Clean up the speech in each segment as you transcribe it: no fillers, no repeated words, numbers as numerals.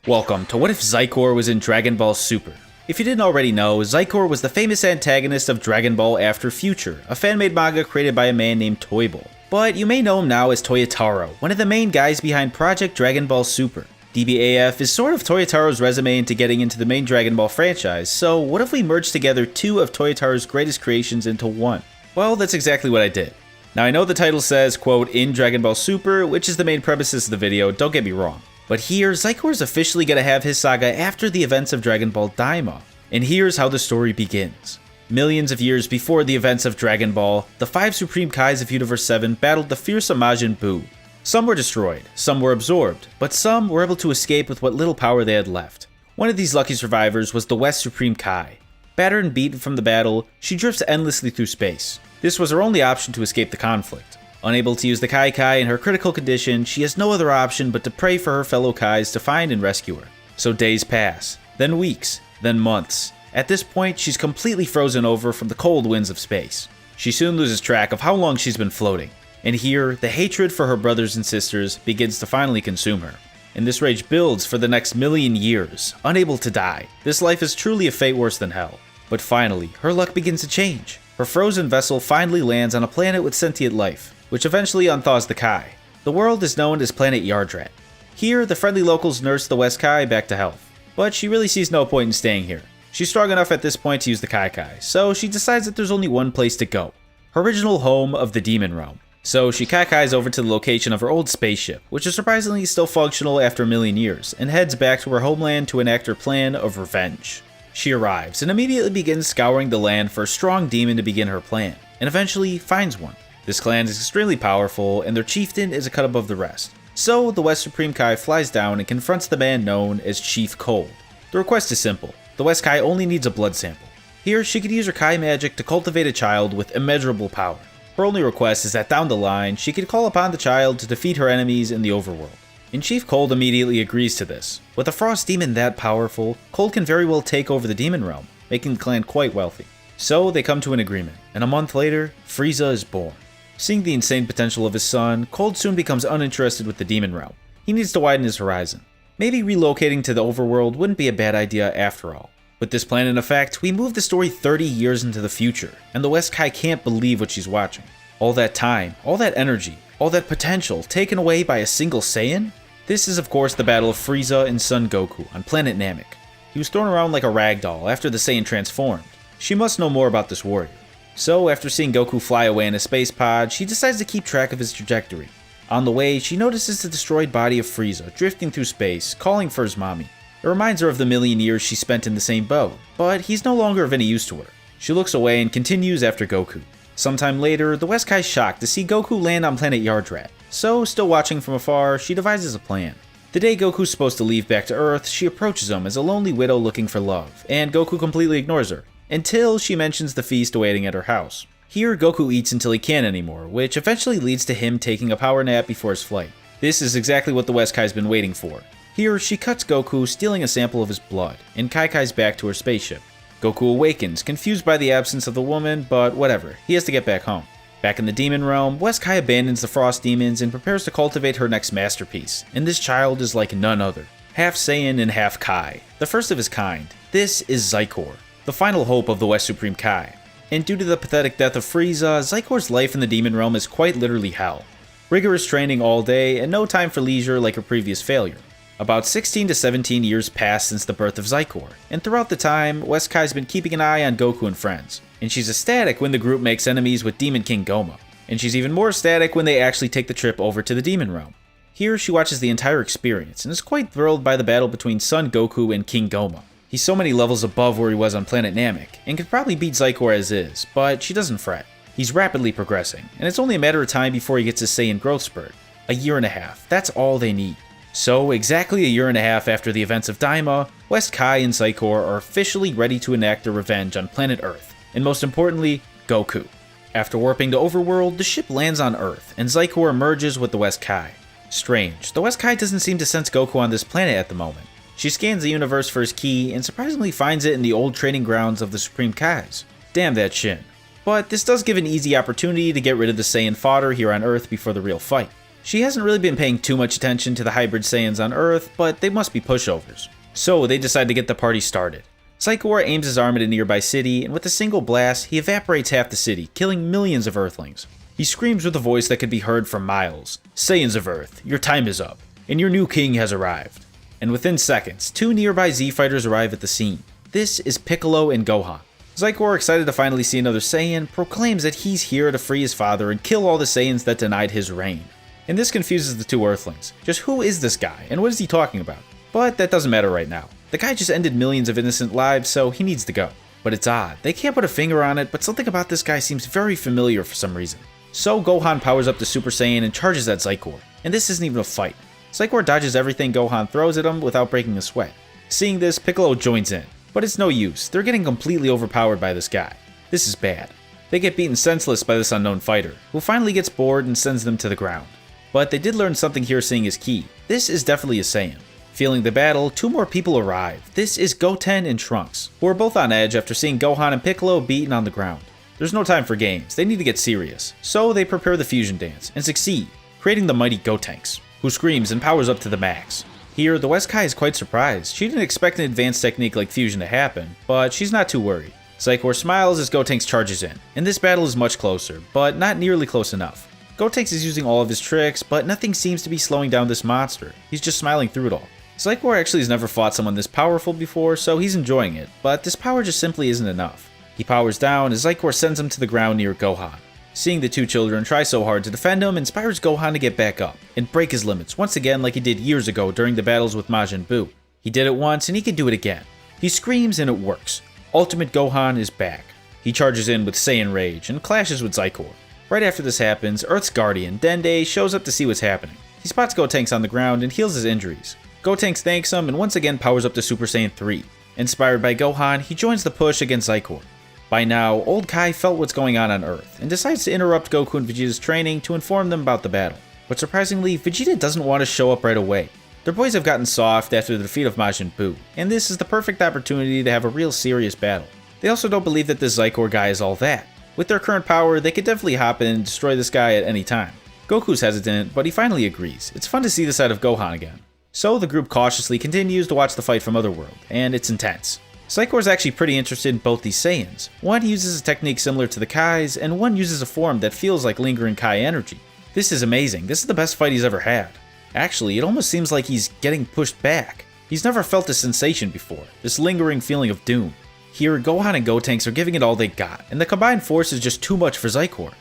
Welcome to What If Xicor was in Dragon Ball Super. If you didn't already know, Xicor was the famous antagonist of Dragon Ball After Future, a fan-made manga created by a man named Toyble. But you may know him now as Toyotaro, one of the main guys behind Project Dragon Ball Super. DBAF is sort of Toyotaro's resume into getting into the main Dragon Ball franchise, so what if we merged together two of Toyotaro's greatest creations into one? Well, that's exactly what I did. Now I know the title says, quote, in Dragon Ball Super, which is the main premises of the video, don't get me wrong. But here, Xicor is officially going to have his saga after the events of Dragon Ball Daima. And here's how the story begins. Millions of years before the events of Dragon Ball, the 5 Supreme Kais of Universe 7 battled the fearsome Majin Buu. Some were destroyed, some were absorbed, but some were able to escape with what little power they had left. One of these lucky survivors was the West Supreme Kai. Battered and beaten from the battle, she drifts endlessly through space. This was her only option to escape the conflict. Unable to use the Kai Kai in her critical condition, she has no other option but to pray for her fellow Kais to find and rescue her. So days pass, then weeks, then months. At this point, she's completely frozen over from the cold winds of space. She soon loses track of how long she's been floating. And here, the hatred for her brothers and sisters begins to finally consume her. And this rage builds for the next million years, unable to die. This life is truly a fate worse than hell. But finally, her luck begins to change. Her frozen vessel finally lands on a planet with sentient life, which eventually unthaws the Kai. The world is known as Planet Yardrat. Here, the friendly locals nurse the West Kai back to health. But she really sees no point in staying here. She's strong enough at this point to use the Kai Kai, so she decides that there's only one place to go. Her original home of the Demon Realm. So she Kai Kais over to the location of her old spaceship, which is surprisingly still functional after a million years, and heads back to her homeland to enact her plan of revenge. She arrives and immediately begins scouring the land for a strong demon to begin her plan, and eventually finds one. This clan is extremely powerful, and their chieftain is a cut above the rest. So, the West Supreme Kai flies down and confronts the man known as Chief Cold. The request is simple. The West Kai only needs a blood sample. Here, she could use her Kai magic to cultivate a child with immeasurable power. Her only request is that down the line, she could call upon the child to defeat her enemies in the overworld. And Chief Cold immediately agrees to this. With a frost demon that powerful, Cold can very well take over the demon realm, making the clan quite wealthy. So, they come to an agreement, and a month later, Frieza is born. Seeing the insane potential of his son, Cold soon becomes uninterested with the demon realm. He needs to widen his horizon. Maybe relocating to the overworld wouldn't be a bad idea after all. With this plan in effect, we move the story 30 years into the future, and the West Kai can't believe what she's watching. All that time, all that energy, all that potential taken away by a single Saiyan? This is of course the battle of Frieza and Son Goku on planet Namek. He was thrown around like a rag doll after the Saiyan transformed. She must know more about this warrior. So, after seeing Goku fly away in a space pod, she decides to keep track of his trajectory. On the way, she notices the destroyed body of Frieza drifting through space, calling for his mommy. It reminds her of the million years she spent in the same boat, but he's no longer of any use to her. She looks away and continues after Goku. Sometime later, the West Kai's shocked to see Goku land on planet Yardrat. So, still watching from afar, she devises a plan. The day Goku's supposed to leave back to Earth, she approaches him as a lonely widow looking for love, and Goku completely ignores her. Until she mentions the feast awaiting at her house. Here, Goku eats until he can't anymore, which eventually leads to him taking a power nap before his flight. This is exactly what the West Kai's been waiting for. Here, she cuts Goku, stealing a sample of his blood, and Kai Kai's back to her spaceship. Goku awakens, confused by the absence of the woman, but whatever, he has to get back home. Back in the Demon Realm, West Kai abandons the Frost Demons and prepares to cultivate her next masterpiece, and this child is like none other. Half Saiyan and half Kai, the first of his kind. This is Xicor, the final hope of the West Supreme Kai. And due to the pathetic death of Frieza, Xicor's life in the Demon Realm is quite literally hell. Rigorous training all day, and no time for leisure like her previous failure. About 16 to 17 years pass since the birth of Xicor, and throughout the time, West Kai's been keeping an eye on Goku and friends. And she's ecstatic when the group makes enemies with Demon King Goma. And she's even more ecstatic when they actually take the trip over to the Demon Realm. Here, she watches the entire experience, and is quite thrilled by the battle between Son Goku and King Goma. He's so many levels above where he was on planet Namek, and could probably beat Xicor as is, but she doesn't fret. He's rapidly progressing, and it's only a matter of time before he gets his Saiyan growth spurt. A year and a half, that's all they need. So, exactly a year and a half after the events of Daima, West Kai and Xicor are officially ready to enact their revenge on planet Earth, and most importantly, Goku. After warping to Overworld, the ship lands on Earth, and Xicor emerges with the West Kai. Strange, the West Kai doesn't seem to sense Goku on this planet at the moment. She scans the universe for his key, and surprisingly finds it in the old training grounds of the Supreme Kais. Damn that Shin. But this does give an easy opportunity to get rid of the Saiyan fodder here on Earth before the real fight. She hasn't really been paying too much attention to the hybrid Saiyans on Earth, but they must be pushovers. So they decide to get the party started. Xicor aims his arm at a nearby city, and with a single blast, he evaporates half the city, killing millions of Earthlings. He screams with a voice that could be heard for miles, "Saiyans of Earth, your time is up, and your new king has arrived." And within seconds, 2 nearby Z-Fighters arrive at the scene. This is Piccolo and Gohan. Xicor, excited to finally see another Saiyan, proclaims that he's here to free his father and kill all the Saiyans that denied his reign. And this confuses the 2 Earthlings. Just who is this guy, and what is he talking about? But that doesn't matter right now. The guy just ended millions of innocent lives, so he needs to go. But it's odd. They can't put a finger on it, but something about this guy seems very familiar for some reason. So Gohan powers up to Super Saiyan and charges at Xicor. And this isn't even a fight. Xicor dodges everything Gohan throws at him without breaking a sweat. Seeing this, Piccolo joins in. But it's no use. They're getting completely overpowered by this guy. This is bad. They get beaten senseless by this unknown fighter, who finally gets bored and sends them to the ground. But they did learn something here seeing his ki. This is definitely a Saiyan. Feeling the battle, 2 more people arrive. This is Goten and Trunks, who are both on edge after seeing Gohan and Piccolo beaten on the ground. There's no time for games, they need to get serious. So they prepare the fusion dance, and succeed, creating the mighty Gotenks, who screams and powers up to the max. Here, the West Kai is quite surprised. She didn't expect an advanced technique like fusion to happen, but she's not too worried. Xicor smiles as Gotenks charges in, and this battle is much closer, but not nearly close enough. Gotenks is using all of his tricks, but nothing seems to be slowing down this monster. He's just smiling through it all. Xicor actually has never fought someone this powerful before, so he's enjoying it, but this power just simply isn't enough. He powers down as Xicor sends him to the ground near Gohan. Seeing the 2 children try so hard to defend him inspires Gohan to get back up, and break his limits once again like he did years ago during the battles with Majin Buu. He did it once and he can do it again. He screams and it works. Ultimate Gohan is back. He charges in with Saiyan Rage and clashes with Xicor. Right after this happens, Earth's guardian, Dende, shows up to see what's happening. He spots Gotenks on the ground and heals his injuries. Gotenks thanks him and once again powers up to Super Saiyan 3. Inspired by Gohan, he joins the push against Xicor. By now, Old Kai felt what's going on Earth, and decides to interrupt Goku and Vegeta's training to inform them about the battle. But surprisingly, Vegeta doesn't want to show up right away. Their boys have gotten soft after the defeat of Majin Buu, and this is the perfect opportunity to have a real serious battle. They also don't believe that this Xicor guy is all that. With their current power, they could definitely hop in and destroy this guy at any time. Goku's hesitant, but he finally agrees. It's fun to see the side of Gohan again. So the group cautiously continues to watch the fight from Otherworld, and it's intense. Xicor is actually pretty interested in both these Saiyans. One uses a technique similar to the Kai's, and one uses a form that feels like lingering Kai energy. This is amazing. This is the best fight he's ever had. Actually, it almost seems like he's getting pushed back. He's never felt this sensation before, this lingering feeling of doom. Here, Gohan and Gotenks are giving it all they got, and the combined force is just too much for Xicor.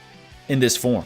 In this form.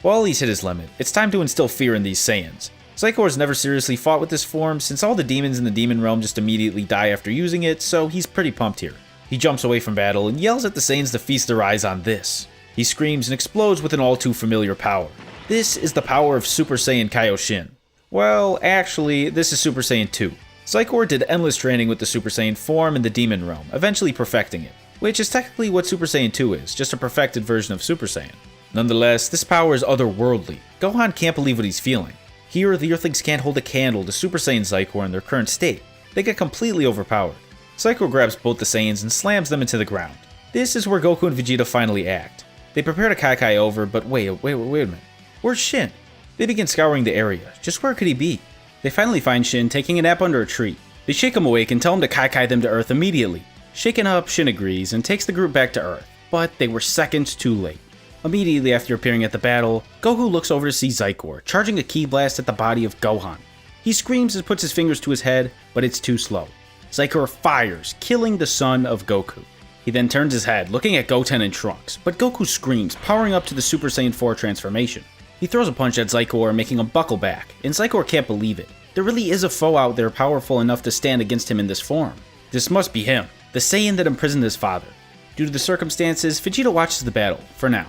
While he's hit his limit, it's time to instill fear in these Saiyans. Xicor has never seriously fought with this form since all the demons in the demon realm just immediately die after using it, so he's pretty pumped here. He jumps away from battle and yells at the Saiyans to feast their eyes on this. He screams and explodes with an all too familiar power. This is the power of Super Saiyan Kaioshin. Well, actually, this is Super Saiyan 2. Xicor did endless training with the Super Saiyan form in the demon realm, eventually perfecting it, which is technically what Super Saiyan 2 is, just a perfected version of Super Saiyan. Nonetheless, this power is otherworldly. Gohan can't believe what he's feeling. Here, the Earthlings can't hold a candle to Super Saiyan Xicor in their current state. They get completely overpowered. Xicor grabs both the Saiyans and slams them into the ground. This is where Goku and Vegeta finally act. They prepare to Kai over, but wait a minute. Where's Shin? They begin scouring the area. Just where could he be? They finally find Shin taking a nap under a tree. They shake him awake and tell him to Kai them to Earth immediately. Shaken up, Shin agrees and takes the group back to Earth, but they were seconds too late. Immediately after appearing at the battle, Goku looks over to see Xicor, charging a ki blast at the body of Gohan. He screams and puts his fingers to his head, but it's too slow. Xicor fires, killing the son of Goku. He then turns his head, looking at Goten and Trunks, but Goku screams, powering up to the Super Saiyan 4 transformation. He throws a punch at Xicor, making him buckle back, and Xicor can't believe it. There really is a foe out there powerful enough to stand against him in this form. This must be him, the Saiyan that imprisoned his father. Due to the circumstances, Vegeta watches the battle, for now.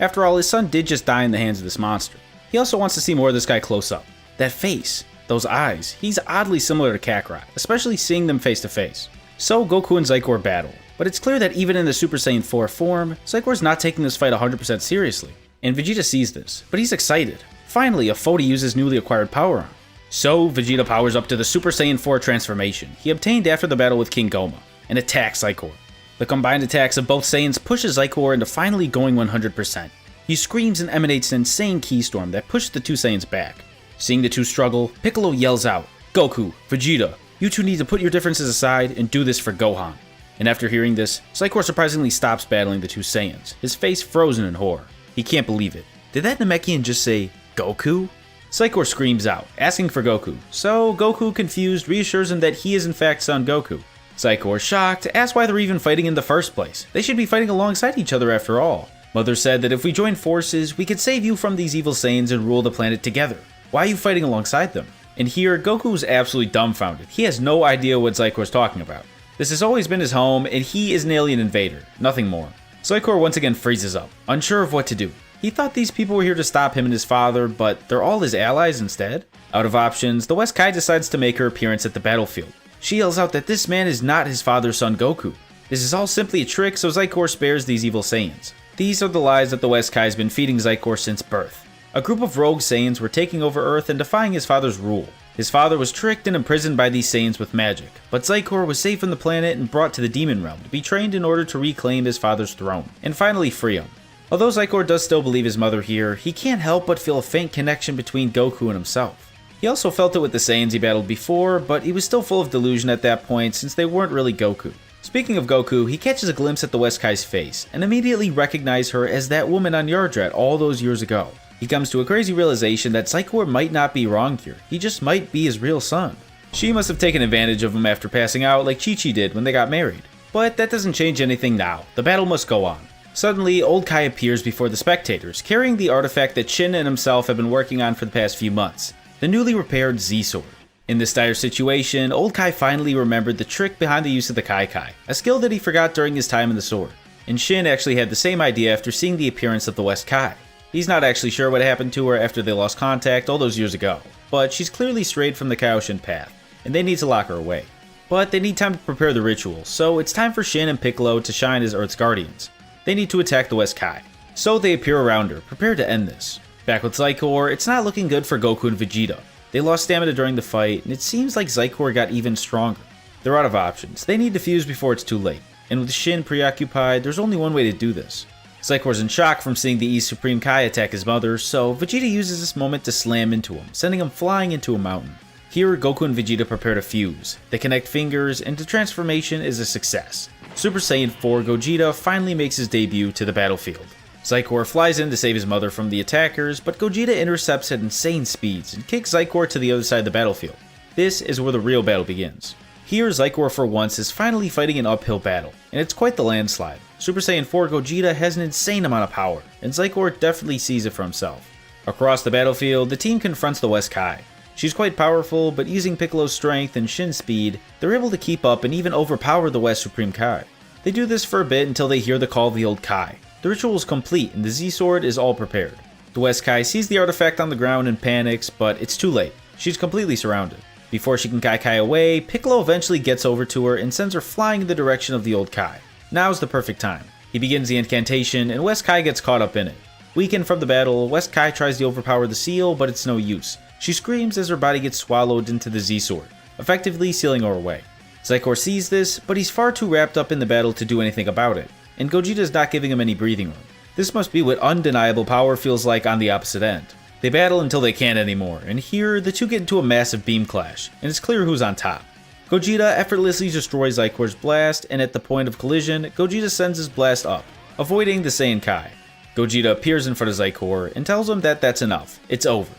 After all, his son did just die in the hands of this monster. He also wants to see more of this guy close up. That face, those eyes, he's oddly similar to Kakarot, especially seeing them face to face. So Goku and Xicor battle, but it's clear that even in the Super Saiyan 4 form, Xicor's not taking this fight 100% seriously. And Vegeta sees this, but he's excited. Finally, a foe to use his newly acquired power on. So Vegeta powers up to the Super Saiyan 4 transformation he obtained after the battle with King Goma, and attacks Xicor. The combined attacks of both Saiyans pushes Xicor into finally going 100%. He screams and emanates an insane ki storm that pushes the two Saiyans back. Seeing the two struggle, Piccolo yells out, "Goku, Vegeta, you two need to put your differences aside and do this for Gohan." And after hearing this, Xicor surprisingly stops battling the two Saiyans, his face frozen in horror. He can't believe it. Did that Namekian just say, Goku? Xicor screams out, asking for Goku, so Goku, confused, reassures him that he is in fact Son Goku. Xicor, shocked, asks why they're even fighting in the first place. They should be fighting alongside each other after all. Mother said that if we join forces, we could save you from these evil Saiyans and rule the planet together. Why are you fighting alongside them? And here, Goku is absolutely dumbfounded. He has no idea what Xicor is talking about. This has always been his home, and he is an alien invader, nothing more. Xicor once again freezes up, unsure of what to do. He thought these people were here to stop him and his father, but they're all his allies instead? Out of options, the West Kai decides to make her appearance at the battlefield. She yells out that this man is not his father's son Goku. This is all simply a trick so Xicor spares these evil Saiyans. These are the lies that the West Kai has been feeding Xicor since birth. A group of rogue Saiyans were taking over Earth and defying his father's rule. His father was tricked and imprisoned by these Saiyans with magic, but Xicor was safe on the planet and brought to the Demon Realm to be trained in order to reclaim his father's throne, and finally free him. Although Xicor does still believe his mother here, he can't help but feel a faint connection between Goku and himself. He also felt it with the Saiyans he battled before, but he was still full of delusion at that point since they weren't really Goku. Speaking of Goku, he catches a glimpse at the West Kai's face, and immediately recognizes her as that woman on Yardrat all those years ago. He comes to a crazy realization that Xicor might not be wrong here, he just might be his real son. She must have taken advantage of him after passing out like Chi-Chi did when they got married. But that doesn't change anything now, the battle must go on. Suddenly, Old Kai appears before the spectators, carrying the artifact that Shin and himself have been working on for the past few months, the newly repaired Z-Sword. In this dire situation, Old Kai finally remembered the trick behind the use of the Kai Kai, a skill that he forgot during his time in the sword. And Shin actually had the same idea after seeing the appearance of the West Kai. He's not actually sure what happened to her after they lost contact all those years ago, but she's clearly strayed from the Kaioshin path, and they need to lock her away. But they need time to prepare the ritual, so it's time for Shin and Piccolo to shine as Earth's guardians. They need to attack the West Kai. So they appear around her, prepared to end this. Back with Xicor, it's not looking good for Goku and Vegeta. They lost stamina during the fight, and it seems like Xicor got even stronger. They're out of options. They need to fuse before it's too late, and with Shin preoccupied, there's only one way to do this. Xicor's in shock from seeing the East Supreme Kai attack his mother, so Vegeta uses this moment to slam into him, sending him flying into a mountain. Here, Goku and Vegeta prepare to fuse. They connect fingers, and the transformation is a success. Super Saiyan 4 Gogeta finally makes his debut to the battlefield. Xicor flies in to save his mother from the attackers, but Gogeta intercepts at insane speeds and kicks Xicor to the other side of the battlefield. This is where the real battle begins. Here, Xicor for once is finally fighting an uphill battle, and it's quite the landslide. Super Saiyan 4 Gogeta has an insane amount of power, and Xicor definitely sees it for himself. Across the battlefield, the team confronts the West Kai. She's quite powerful, but using Piccolo's strength and Shin's speed, they're able to keep up and even overpower the West Supreme Kai. They do this for a bit until they hear the call of the old Kai. The ritual is complete and the Z-Sword is all prepared. The West Kai sees the artifact on the ground and panics, but it's too late. She's completely surrounded. Before she can Kai away, Piccolo eventually gets over to her and sends her flying in the direction of the old Kai. Now's the perfect time. He begins the incantation and West Kai gets caught up in it. Weakened from the battle, West Kai tries to overpower the seal, but it's no use. She screams as her body gets swallowed into the Z-Sword, effectively sealing her away. Xicor sees this, but he's far too wrapped up in the battle to do anything about it, and Gogeta's not giving him any breathing room. This must be what undeniable power feels like on the opposite end. They battle until they can't anymore, and here, the two get into a massive beam clash, and it's clear who's on top. Gogeta effortlessly destroys Xicor's blast, and at the point of collision, Gogeta sends his blast up, avoiding the Saiyan Kai. Gogeta appears in front of Xicor and tells him that that's enough, it's over.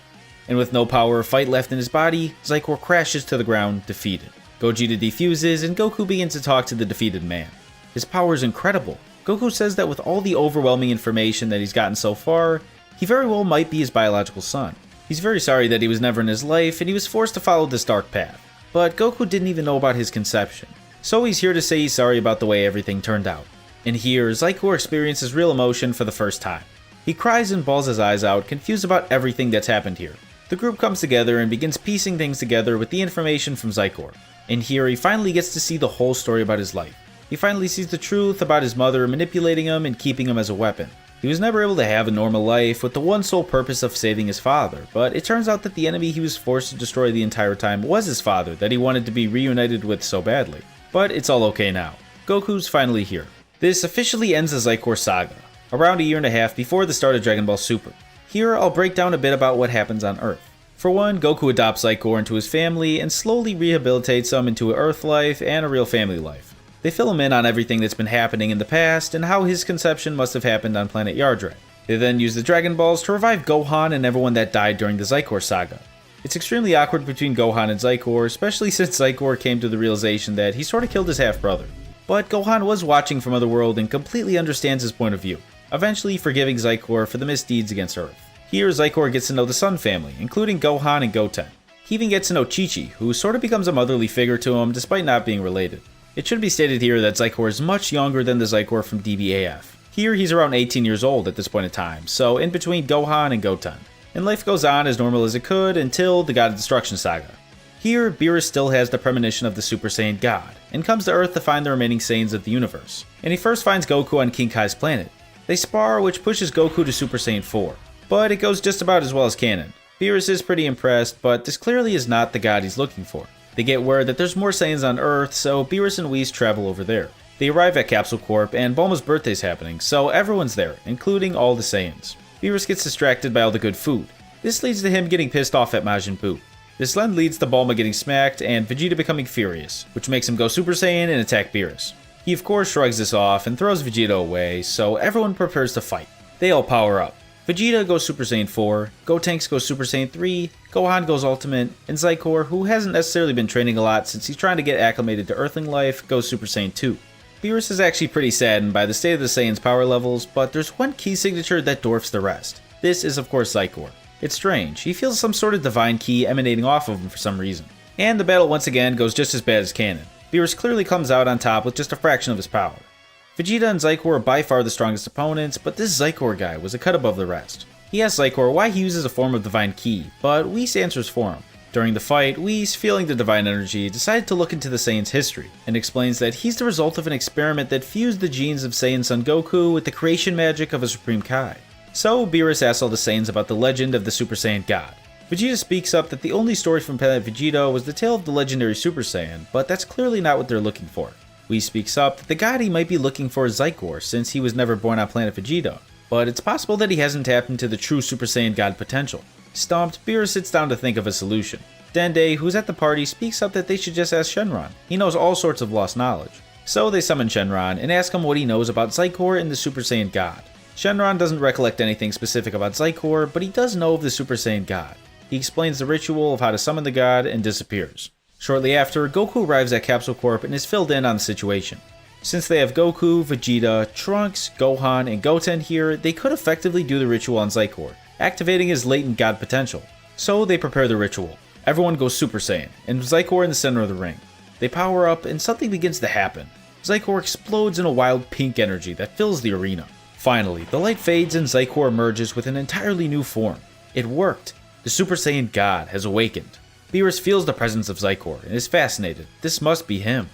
And with no power or fight left in his body, Xicor crashes to the ground, defeated. Gogeta defuses, and Goku begins to talk to the defeated man. His power is incredible. Goku says that with all the overwhelming information that he's gotten so far, he very well might be his biological son. He's very sorry that he was never in his life, and he was forced to follow this dark path. But Goku didn't even know about his conception. So he's here to say he's sorry about the way everything turned out. And here, Xicor experiences real emotion for the first time. He cries and bawls his eyes out, confused about everything that's happened here. The group comes together and begins piecing things together with the information from Xicor. And here he finally gets to see the whole story about his life. He finally sees the truth about his mother manipulating him and keeping him as a weapon. He was never able to have a normal life with the one sole purpose of saving his father, but it turns out that the enemy he was forced to destroy the entire time was his father that he wanted to be reunited with so badly. But it's all okay now. Goku's finally here. This officially ends the Xicor saga. around a year and a half before the start of Dragon Ball Super. Here, I'll break down a bit about what happens on Earth. For one, Goku adopts Xicor into his family and slowly rehabilitates him into an Earth life and a real family life. They fill him in on everything that's been happening in the past and how his conception must have happened on planet Yardrat. They then use the Dragon Balls to revive Gohan and everyone that died during the Xicor saga. It's extremely awkward between Gohan and Xicor, especially since Xicor came to the realization that he sort of killed his half-brother. But Gohan was watching from Otherworld and completely understands his point of view, eventually forgiving Xicor for the misdeeds against Earth. Here, Xicor gets to know the Sun family, including Gohan and Goten. He even gets to know Chi-Chi, who sort of becomes a motherly figure to him despite not being related. It should be stated here that Xicor is much younger than the Xicor from DBAF. Here, he's around 18 years old at this point in time, so in between Gohan and Goten. And life goes on as normal as it could until the God of Destruction saga. Here, Beerus still has the premonition of the Super Saiyan God, and comes to Earth to find the remaining Saiyans of the universe. And he first finds Goku on King Kai's planet. They spar, which pushes Goku to Super Saiyan 4. But it goes just about as well as canon. Beerus is pretty impressed, but this clearly is not the god he's looking for. They get word that there's more Saiyans on Earth, so Beerus and Whis travel over there. They arrive at Capsule Corp, and Bulma's birthday's happening, so everyone's there, including all the Saiyans. Beerus gets distracted by all the good food. This leads to him getting pissed off at Majin Buu. This then leads to Bulma getting smacked and Vegeta becoming furious, which makes him go Super Saiyan and attack Beerus. He of course shrugs this off and throws Vegeta away, so everyone prepares to fight. They all power up. Vegeta goes Super Saiyan 4, Gotenks goes Super Saiyan 3, Gohan goes Ultimate, and Xicor, who hasn't necessarily been training a lot since he's trying to get acclimated to Earthling life, goes Super Saiyan 2. Beerus is actually pretty saddened by the state of the Saiyans' power levels, but there's one key signature that dwarfs the rest. This is of course Xicor. It's strange, he feels some sort of divine key emanating off of him for some reason. And the battle once again goes just as bad as canon. Beerus clearly comes out on top with just a fraction of his power. Vegeta and Xicor are by far the strongest opponents, but this Xicor guy was a cut above the rest. He asks Xicor why he uses a form of divine ki, but Whis answers for him. During the fight, Whis, feeling the divine energy, decided to look into the Saiyan's history, and explains that he's the result of an experiment that fused the genes of Saiyan Son Goku with the creation magic of a Supreme Kai. So Beerus asks all the Saiyans about the legend of the Super Saiyan God. Vegeta speaks up that the only story from Planet Vegeta was the tale of the legendary Super Saiyan, but that's clearly not what they're looking for. Whis speaks up that the god he might be looking for is Xicor, since he was never born on Planet Vegeta, but it's possible that he hasn't tapped into the true Super Saiyan God potential. Stumped, Beerus sits down to think of a solution. Dende, who's at the party, speaks up that they should just ask Shenron. He knows all sorts of lost knowledge. So they summon Shenron and ask him what he knows about Xicor and the Super Saiyan God. Shenron doesn't recollect anything specific about Xicor, but he does know of the Super Saiyan God. He explains the ritual of how to summon the god and disappears. Shortly after, Goku arrives at Capsule Corp and is filled in on the situation. Since they have Goku, Vegeta, Trunks, Gohan, and Goten here, they could effectively do the ritual on Xicor, activating his latent god potential. So they prepare the ritual. Everyone goes Super Saiyan, and Xicor in the center of the ring. They power up, and something begins to happen. Xicor explodes in a wild pink energy that fills the arena. Finally, the light fades and Xicor emerges with an entirely new form. It worked. The Super Saiyan God has awakened. Beerus feels the presence of Xicor and is fascinated. This must be him.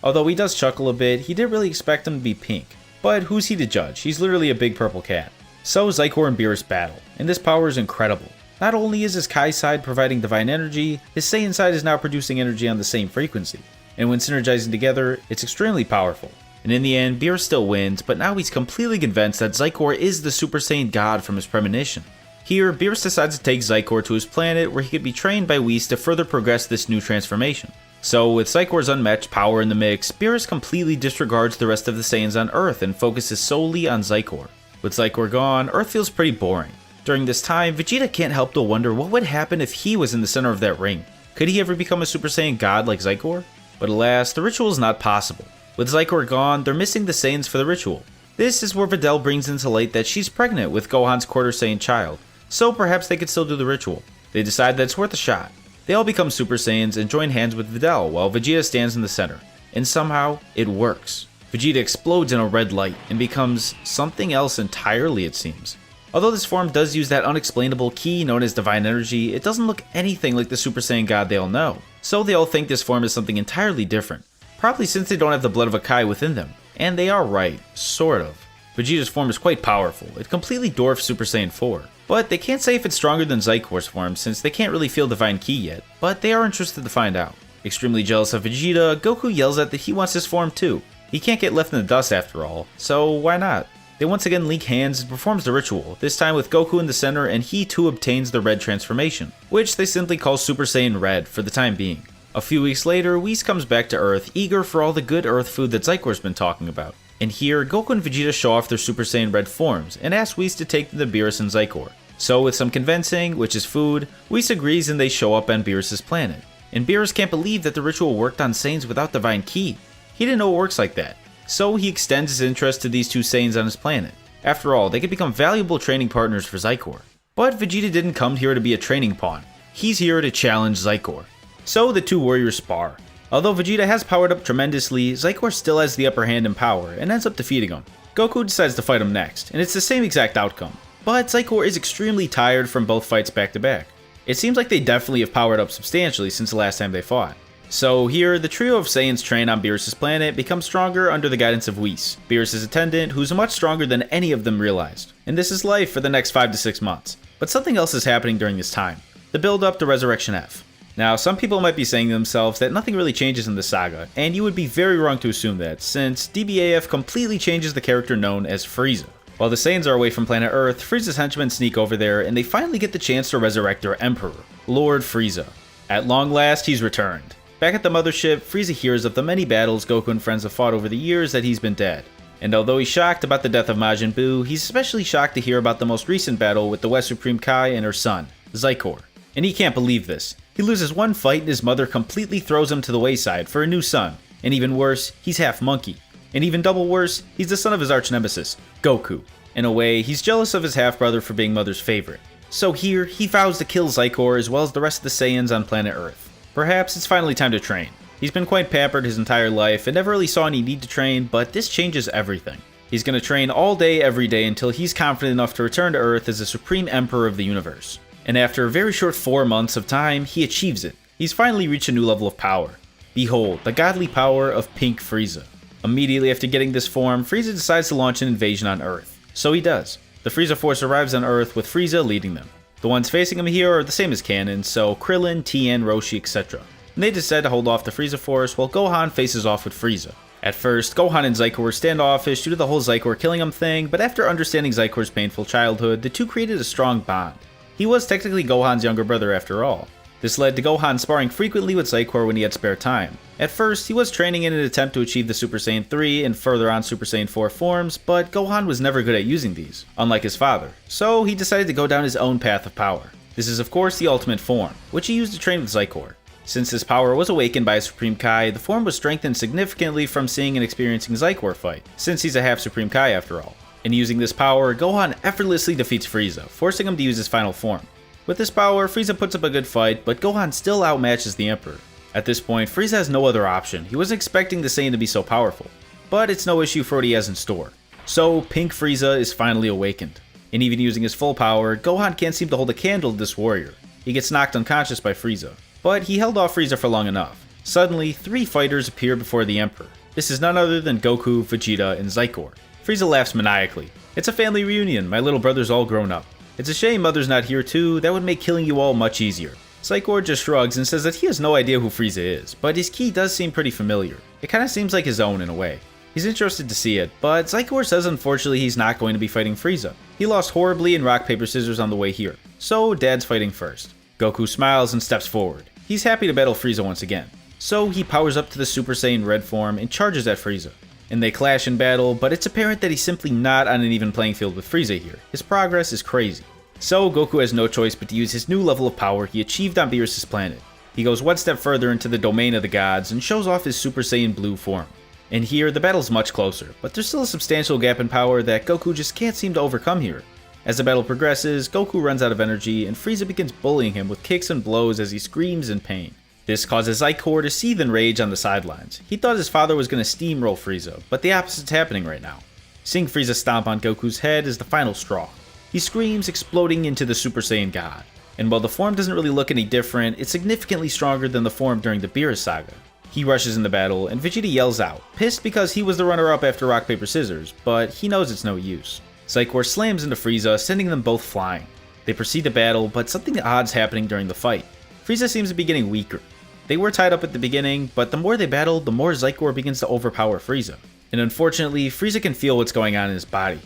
Although he does chuckle a bit, he didn't really expect him to be pink. But who's he to judge? He's literally a big purple cat. So Xicor and Beerus battle, and this power is incredible. Not only is his Kai side providing divine energy, his Saiyan side is now producing energy on the same frequency. And when synergizing together, it's extremely powerful. And in the end, Beerus still wins, but now he's completely convinced that Xicor is the Super Saiyan God from his premonition. Here, Beerus decides to take Xicor to his planet where he could be trained by Whis to further progress this new transformation. So, with Xicor's unmatched power in the mix, Beerus completely disregards the rest of the Saiyans on Earth and focuses solely on Xicor. With Xicor gone, Earth feels pretty boring. During this time, Vegeta can't help to wonder what would happen if he was in the center of that ring. Could he ever become a Super Saiyan God like Xicor? But alas, the ritual is not possible. With Xicor gone, they're missing the Saiyans for the ritual. This is where Videl brings into light that she's pregnant with Gohan's quarter Saiyan child, so perhaps they could still do the ritual. They decide that it's worth a shot. They all become Super Saiyans and join hands with Videl while Vegeta stands in the center. And somehow, it works. Vegeta explodes in a red light and becomes something else entirely, it seems. Although this form does use that unexplainable ki known as divine energy, it doesn't look anything like the Super Saiyan God they all know. So they all think this form is something entirely different. Probably since they don't have the blood of a Kai within them. And they are right, sort of. Vegeta's form is quite powerful, it completely dwarfs Super Saiyan 4. But they can't say if it's stronger than Xicor's form since they can't really feel divine ki yet, but they are interested to find out. Extremely jealous of Vegeta, Goku yells out that he wants his form too. He can't get left in the dust after all, so why not? They once again link hands and performs the ritual, this time with Goku in the center, and he too obtains the red transformation, which they simply call Super Saiyan Red for the time being. A few weeks later, Whis comes back to Earth, eager for all the good Earth food that Zikor's been talking about. And here, Goku and Vegeta show off their Super Saiyan Red forms, and ask Whis to take them to Beerus and Xicor. So with some convincing, which is food, Whis agrees and they show up on Beerus' planet. And Beerus can't believe that the ritual worked on Saiyans without Divine Ki. He didn't know it works like that. So he extends his interest to these two Saiyans on his planet. After all, they could become valuable training partners for Xicor. But Vegeta didn't come here to be a training pawn. He's here to challenge Xicor. So the two warriors spar. Although Vegeta has powered up tremendously, Xicor still has the upper hand in power and ends up defeating him. Goku decides to fight him next, and it's the same exact outcome. But Xicor is extremely tired from both fights back to back. It seems like they definitely have powered up substantially since the last time they fought. So here, the trio of Saiyans trained on Beerus' planet becomes stronger under the guidance of Whis, Beerus' attendant, who's much stronger than any of them realized. And this is life for the next 5 to 6 months. But something else is happening during this time. The build up to Resurrection F. Now, some people might be saying to themselves that nothing really changes in the saga, and you would be very wrong to assume that, since DBAF completely changes the character known as Frieza. While the Saiyans are away from planet Earth, Frieza's henchmen sneak over there, and they finally get the chance to resurrect their Emperor, Lord Frieza. At long last, he's returned. Back at the mothership, Frieza hears of the many battles Goku and friends have fought over the years that he's been dead. And although he's shocked about the death of Majin Buu, he's especially shocked to hear about the most recent battle with the West Supreme Kai and her son, Xicor. And he can't believe this. He loses one fight and his mother completely throws him to the wayside for a new son. And even worse, he's half monkey. And even double worse, he's the son of his arch-nemesis, Goku. In a way, he's jealous of his half-brother for being mother's favorite. So here, he vows to kill Xicor as well as the rest of the Saiyans on planet Earth. Perhaps it's finally time to train. He's been quite pampered his entire life and never really saw any need to train, but this changes everything. He's going to train all day every day until he's confident enough to return to Earth as the Supreme Emperor of the universe. And after a very short 4 months of time, he achieves it. He's finally reached a new level of power. Behold, the godly power of Pink Frieza. Immediately after getting this form, Frieza decides to launch an invasion on Earth. So he does. The Frieza force arrives on Earth with Frieza leading them. The ones facing him here are the same as canon, so Krillin, Tien, Roshi, etc. And they decide to hold off the Frieza force while Gohan faces off with Frieza. At first, Gohan and Xicor were standoffish due to the whole Xicor killing him thing, but after understanding Xicor's painful childhood, the two created a strong bond. He was technically Gohan's younger brother after all. This led to Gohan sparring frequently with Xicor when he had spare time. At first, he was training in an attempt to achieve the Super Saiyan 3 and further on Super Saiyan 4 forms, but Gohan was never good at using these, unlike his father, so he decided to go down his own path of power. This is of course the ultimate form, which he used to train with Xicor. Since his power was awakened by a Supreme Kai, the form was strengthened significantly from seeing and experiencing Xicor fight, since he's a half Supreme Kai after all. In using this power, Gohan effortlessly defeats Frieza, forcing him to use his final form. With this power, Frieza puts up a good fight, but Gohan still outmatches the Emperor. At this point, Frieza has no other option. He wasn't expecting the Saiyan to be so powerful. But it's no issue for what he has in store. So, Pink Frieza is finally awakened. And even using his full power, Gohan can't seem to hold a candle to this warrior. He gets knocked unconscious by Frieza. But he held off Frieza for long enough. Suddenly, 3 fighters appear before the Emperor. This is none other than Goku, Vegeta, and Xicor. Frieza laughs maniacally. "It's a family reunion, my little brother's all grown up. It's a shame Mother's not here too, that would make killing you all much easier." Xicor just shrugs and says that he has no idea who Frieza is, but his ki does seem pretty familiar. It kinda seems like his own in a way. He's interested to see it, but Xicor says unfortunately he's not going to be fighting Frieza. He lost horribly in rock paper scissors on the way here, so Dad's fighting first. Goku smiles and steps forward. He's happy to battle Frieza once again. So he powers up to the Super Saiyan Red form and charges at Frieza. And they clash in battle, but it's apparent that he's simply not on an even playing field with Frieza here. His progress is crazy. So Goku has no choice but to use his new level of power he achieved on Beerus' planet. He goes one step further into the domain of the gods and shows off his Super Saiyan Blue form. And here, the battle's much closer, but there's still a substantial gap in power that Goku just can't seem to overcome here. As the battle progresses, Goku runs out of energy and Frieza begins bullying him with kicks and blows as he screams in pain. This causes Xicor to seethe in rage on the sidelines. He thought his father was going to steamroll Frieza, but the opposite's happening right now. Seeing Frieza stomp on Goku's head is the final straw. He screams, exploding into the Super Saiyan God. And while the form doesn't really look any different, it's significantly stronger than the form during the Beerus saga. He rushes in the battle, and Vegeta yells out, pissed because he was the runner-up after rock, paper, scissors, but he knows it's no use. Xicor slams into Frieza, sending them both flying. They proceed to battle, but something odd's happening during the fight. Frieza seems to be getting weaker. They were tied up at the beginning, but the more they battle, the more Xicor begins to overpower Frieza. And unfortunately, Frieza can feel what's going on in his body.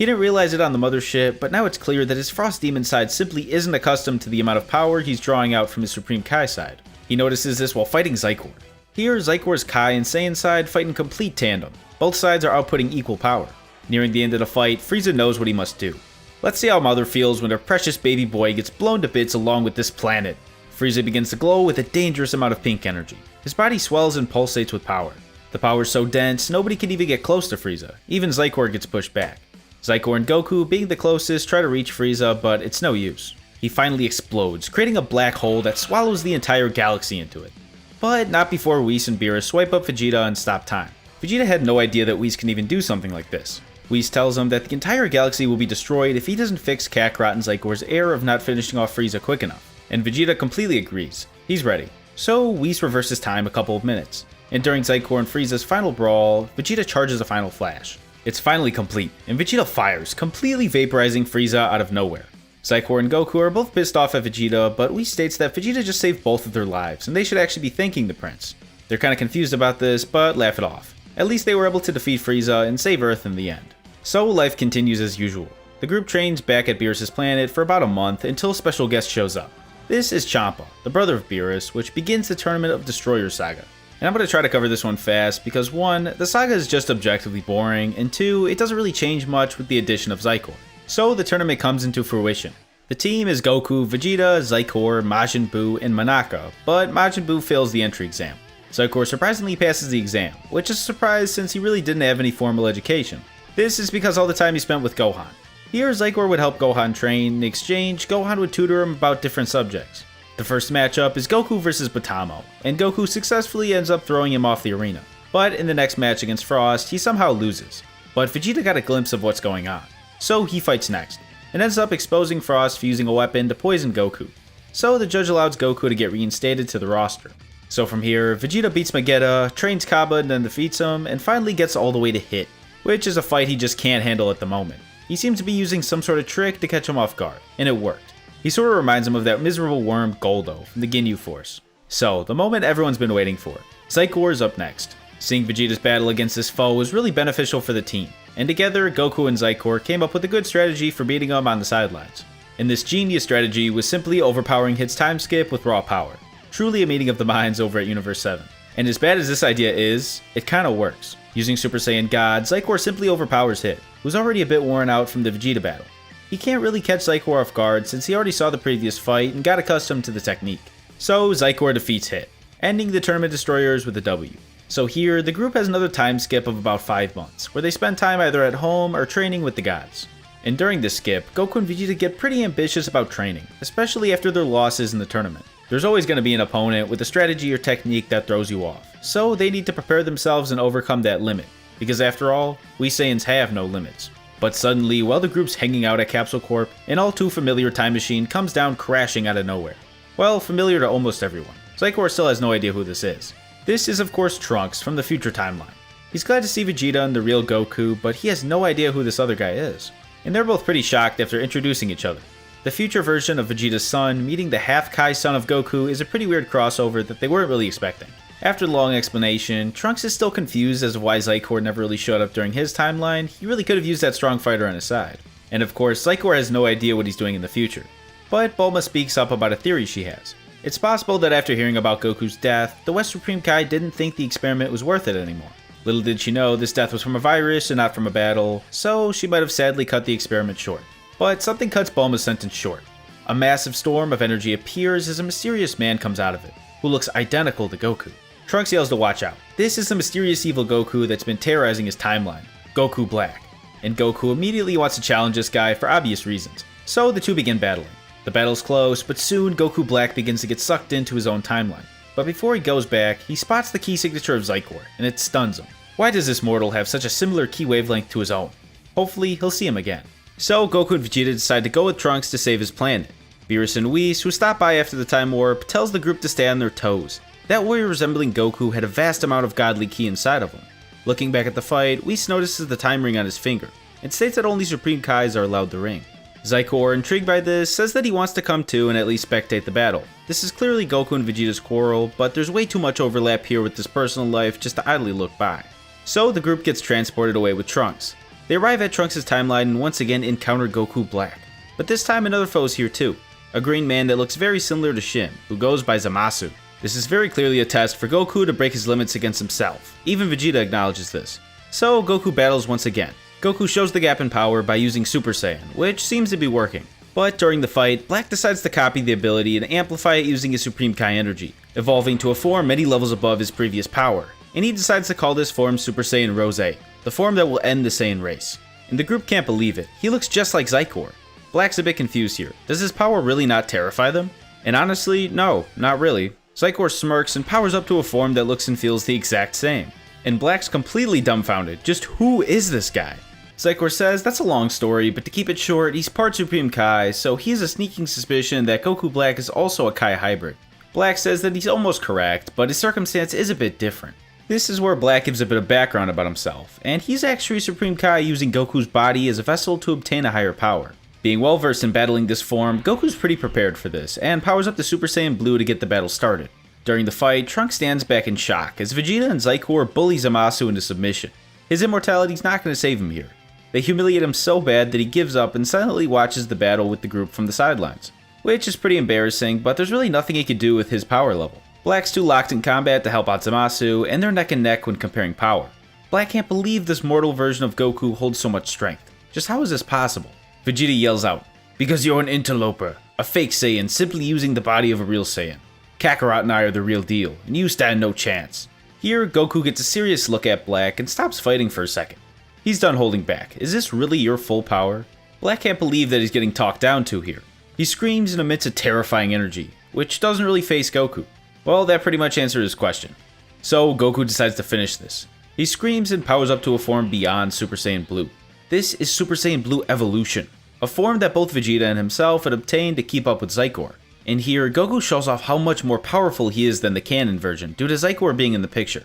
He didn't realize it on the mothership, but now it's clear that his Frost Demon side simply isn't accustomed to the amount of power he's drawing out from his Supreme Kai side. He notices this while fighting Xicor. Here, Zykor's Kai and Saiyan side fight in complete tandem. Both sides are outputting equal power. Nearing the end of the fight, Frieza knows what he must do. Let's see how Mother feels when her precious baby boy gets blown to bits along with this planet. Frieza begins to glow with a dangerous amount of pink energy. His body swells and pulsates with power. The power is so dense, nobody can even get close to Frieza. Even Xicor gets pushed back. Xicor and Goku, being the closest, try to reach Frieza, but it's no use. He finally explodes, creating a black hole that swallows the entire galaxy into it. But not before Whis and Beerus swipe up Vegeta and stop time. Vegeta had no idea that Whis can even do something like this. Whis tells him that the entire galaxy will be destroyed if he doesn't fix Kakarot and Zykor's error of not finishing off Frieza quick enough. And Vegeta completely agrees. He's ready. So Whis reverses time a couple of minutes. And during Xicor and Frieza's final brawl, Vegeta charges a final flash. It's finally complete, and Vegeta fires, completely vaporizing Frieza out of nowhere. Xicor and Goku are both pissed off at Vegeta, but Whis states that Vegeta just saved both of their lives, and they should actually be thanking the prince. They're kinda confused about this, but laugh it off. At least they were able to defeat Frieza and save Earth in the end. So life continues as usual. The group trains back at Beerus' planet for about a month until a special guest shows up. This is Champa, the brother of Beerus, which begins the Tournament of Destroyers saga. And I'm going to try to cover this one fast because 1, the saga is just objectively boring, and 2, it doesn't really change much with the addition of Xicor. So the tournament comes into fruition. The team is Goku, Vegeta, Xicor, Majin Buu, and Monaka, but Majin Buu fails the entry exam. Xicor surprisingly passes the exam, which is a surprise since he really didn't have any formal education. This is because all the time he spent with Gohan. Here, Xicor would help Gohan train. In exchange, Gohan would tutor him about different subjects. The first matchup is Goku vs Batamo, and Goku successfully ends up throwing him off the arena. But in the next match against Frost, he somehow loses. But Vegeta got a glimpse of what's going on, so he fights next, and ends up exposing Frost for using a weapon to poison Goku. So the judge allows Goku to get reinstated to the roster. So from here, Vegeta beats Vegeta, trains Kaba and then defeats him, and finally gets all the way to Hit, which is a fight he just can't handle at the moment. He seems to be using some sort of trick to catch him off guard, and it worked. He sort of reminds him of that miserable worm Goldo from the Ginyu Force. So, the moment everyone's been waiting for. Xicor is up next. Seeing Vegeta's battle against this foe was really beneficial for the team, and together, Goku and Xicor came up with a good strategy for beating him on the sidelines. And this genius strategy was simply overpowering Hit's time skip with raw power. Truly a meeting of the minds over at Universe 7. And as bad as this idea is, it kinda works. Using Super Saiyan God, Xicor simply overpowers Hit, who's already a bit worn out from the Vegeta battle. He can't really catch Xicor off guard since he already saw the previous fight and got accustomed to the technique. So Xicor defeats Hit, ending the Tournament Destroyers with a W. So here, the group has another time skip of about 5 months, where they spend time either at home or training with the gods. And during this skip, Goku and Vegeta get pretty ambitious about training, especially after their losses in the tournament. There's always going to be an opponent with a strategy or technique that throws you off, so they need to prepare themselves and overcome that limit, because after all, we Saiyans have no limits. But suddenly, while the group's hanging out at Capsule Corp, an all too familiar time machine comes down crashing out of nowhere. Well, familiar to almost everyone. Xicor still has no idea who this is. This is of course Trunks from the future timeline. He's glad to see Vegeta and the real Goku, but he has no idea who this other guy is. And they're both pretty shocked after introducing each other. The future version of Vegeta's son meeting the half-Kai son of Goku is a pretty weird crossover that they weren't really expecting. After the long explanation, Trunks is still confused as to why Xicor never really showed up during his timeline. He really could have used that strong fighter on his side. And of course, Xicor has no idea what he's doing in the future. But Bulma speaks up about a theory she has. It's possible that after hearing about Goku's death, the West Supreme Kai didn't think the experiment was worth it anymore. Little did she know this death was from a virus and not from a battle, so she might have sadly cut the experiment short. But something cuts Bulma's sentence short. A massive storm of energy appears as a mysterious man comes out of it, who looks identical to Goku. Trunks yells to watch out. This is the mysterious evil Goku that's been terrorizing his timeline, Goku Black. And Goku immediately wants to challenge this guy for obvious reasons, so the two begin battling. The battle's close, but soon Goku Black begins to get sucked into his own timeline. But before he goes back, he spots the key signature of Xicor, and it stuns him. Why does this mortal have such a similar key wavelength to his own? Hopefully, he'll see him again. So Goku and Vegeta decide to go with Trunks to save his planet. Beerus and Whis, who stop by after the time warp, tells the group to stay on their toes. That warrior resembling Goku had a vast amount of godly ki inside of him. Looking back at the fight, Whis notices the time ring on his finger, and states that only Supreme Kais are allowed the ring. Xicor, intrigued by this, says that he wants to come too and at least spectate the battle. This is clearly Goku and Vegeta's quarrel, but there's way too much overlap here with his personal life just to idly look by. So the group gets transported away with Trunks. They arrive at Trunks' timeline and once again encounter Goku Black. But this time another foe is here too. A green man that looks very similar to Shin, who goes by Zamasu. This is very clearly a test for Goku to break his limits against himself. Even Vegeta acknowledges this. So Goku battles once again. Goku shows the gap in power by using Super Saiyan, which seems to be working. But during the fight, Black decides to copy the ability and amplify it using his Supreme Kai energy, evolving to a form many levels above his previous power. And he decides to call this form Super Saiyan Rose, the form that will end the Saiyan race. And the group can't believe it. He looks just like Xicor. Black's a bit confused here. Does his power really not terrify them? And honestly, no, not really. Xicor smirks and powers up to a form that looks and feels the exact same. And Black's completely dumbfounded. Just who is this guy? Xicor says that's a long story, but to keep it short, he's part Supreme Kai, so he has a sneaking suspicion that Goku Black is also a Kai hybrid. Black says that he's almost correct, but his circumstance is a bit different. This is where Black gives a bit of background about himself, and he's actually Supreme Kai using Goku's body as a vessel to obtain a higher power. Being well versed in battling this form, Goku's pretty prepared for this, and powers up to Super Saiyan Blue to get the battle started. During the fight, Trunks stands back in shock as Vegeta and Xicor bully Zamasu into submission. His immortality's not going to save him here. They humiliate him so bad that he gives up and silently watches the battle with the group from the sidelines, which is pretty embarrassing, but there's really nothing he could do with his power level. Black's too locked in combat to help out Zamasu, and they're neck and neck when comparing power. Black can't believe this mortal version of Goku holds so much strength. Just how is this possible? Vegeta yells out, "Because you're an interloper, a fake Saiyan simply using the body of a real Saiyan. Kakarot and I are the real deal, and you stand no chance." Here, Goku gets a serious look at Black and stops fighting for a second. He's done holding back. Is this really your full power? Black can't believe that he's getting talked down to here. He screams and emits a terrifying energy, which doesn't really face Goku. Well, that pretty much answered his question. So Goku decides to finish this. He screams and powers up to a form beyond Super Saiyan Blue. This is Super Saiyan Blue Evolution, a form that both Vegeta and himself had obtained to keep up with Xicor. And here, Goku shows off how much more powerful he is than the canon version due to Xicor being in the picture.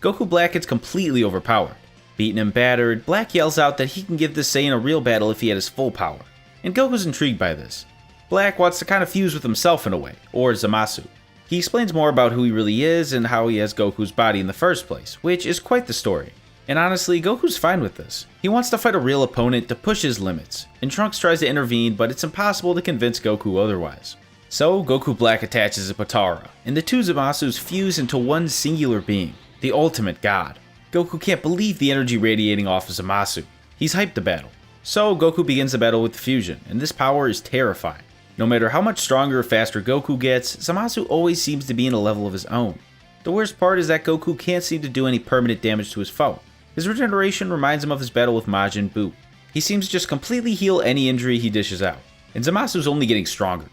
Goku Black gets completely overpowered. Beaten and battered, Black yells out that he can give this Saiyan a real battle if he had his full power. And Goku's intrigued by this. Black wants to kind of fuse with himself in a way, or Zamasu. He explains more about who he really is and how he has Goku's body in the first place, which is quite the story. And honestly, Goku's fine with this. He wants to fight a real opponent to push his limits, and Trunks tries to intervene, but it's impossible to convince Goku otherwise. So Goku Black attaches a Potara, and the two Zamasus fuse into one singular being, the ultimate god. Goku can't believe the energy radiating off of Zamasu. He's hyped the battle. So Goku begins the battle with the fusion, and this power is terrifying. No matter how much stronger or faster Goku gets, Zamasu always seems to be in a level of his own. The worst part is that Goku can't seem to do any permanent damage to his foe. His regeneration reminds him of his battle with Majin Buu. He seems to just completely heal any injury he dishes out, and Zamasu's only getting stronger.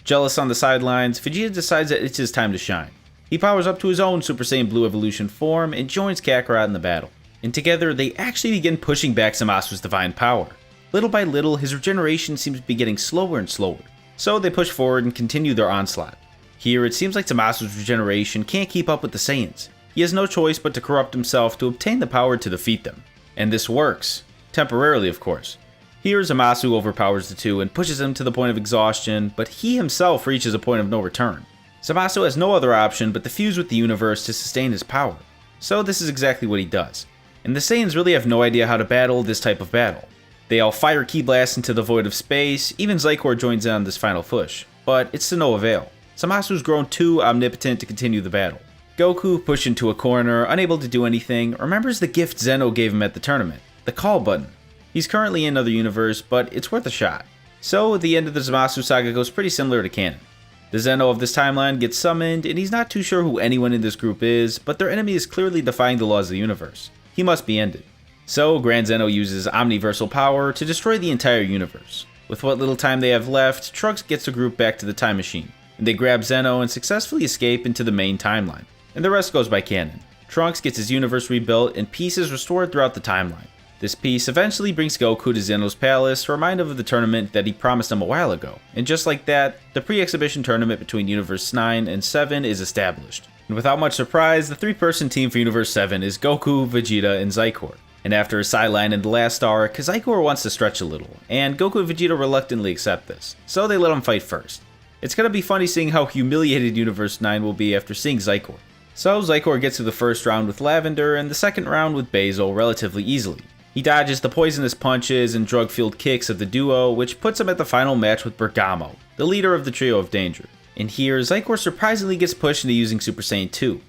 Jealous on the sidelines, Vegeta decides that it's his time to shine. He powers up to his own Super Saiyan Blue Evolution form and joins Kakarot in the battle. And together, they actually begin pushing back Zamasu's divine power. Little by little, his regeneration seems to be getting slower and slower. So they push forward and continue their onslaught. Here, it seems like Zamasu's regeneration can't keep up with the Saiyans. He has no choice but to corrupt himself to obtain the power to defeat them. And this works. Temporarily, of course. Here, Zamasu overpowers the two and pushes them to the point of exhaustion, but he himself reaches a point of no return. Zamasu has no other option but to fuse with the universe to sustain his power. So this is exactly what he does. And the Saiyans really have no idea how to battle this type of battle. They all fire ki blasts into the void of space, even Xicor joins in on this final push, but it's to no avail. Zamasu's grown too omnipotent to continue the battle. Goku, pushed into a corner, unable to do anything, remembers the gift Zeno gave him at the tournament, the call button. He's currently in another universe, but it's worth a shot. So the end of the Zamasu saga goes pretty similar to canon. The Zeno of this timeline gets summoned, and he's not too sure who anyone in this group is, but their enemy is clearly defying the laws of the universe. He must be ended. So Grand Zeno uses omniversal power to destroy the entire universe. With what little time they have left, Trunks gets the group back to the time machine, and they grab Zeno and successfully escape into the main timeline. And the rest goes by canon. Trunks gets his universe rebuilt and peace is restored throughout the timeline. This peace eventually brings Goku to Zeno's palace to remind him of the tournament that he promised him a while ago. And just like that, the pre-exhibition tournament between Universe 9 and 7 is established. And without much surprise, the three-person team for Universe 7 is Goku, Vegeta, and Xicor. And after a sideline in the last arc, Xicor wants to stretch a little, and Goku and Vegeta reluctantly accept this, so they let him fight first. It's gonna be funny seeing how humiliated Universe 9 will be after seeing Xicor. So Xicor gets through the first round with Lavender and the second round with Basil relatively easily. He dodges the poisonous punches and drug-fueled kicks of the duo, which puts him at the final match with Bergamo, the leader of the trio of danger. And here, Xicor surprisingly gets pushed into using Super Saiyan 2.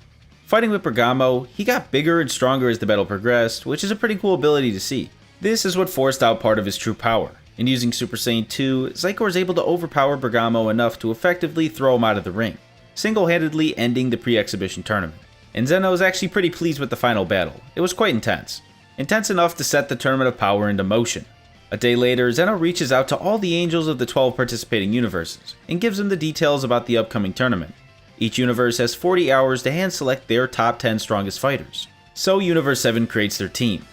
Fighting with Bergamo, he got bigger and stronger as the battle progressed, which is a pretty cool ability to see. This is what forced out part of his true power. In using Super Saiyan 2, Xicor is able to overpower Bergamo enough to effectively throw him out of the ring, single-handedly ending the pre-exhibition tournament. And Zeno is actually pretty pleased with the final battle. It was quite intense. Intense enough to set the Tournament of Power into motion. A day later, Zeno reaches out to all the angels of the 12 participating universes, and gives them the details about the upcoming tournament. Each universe has 40 hours to hand select their top 10 strongest fighters. So Universe 7 creates their team.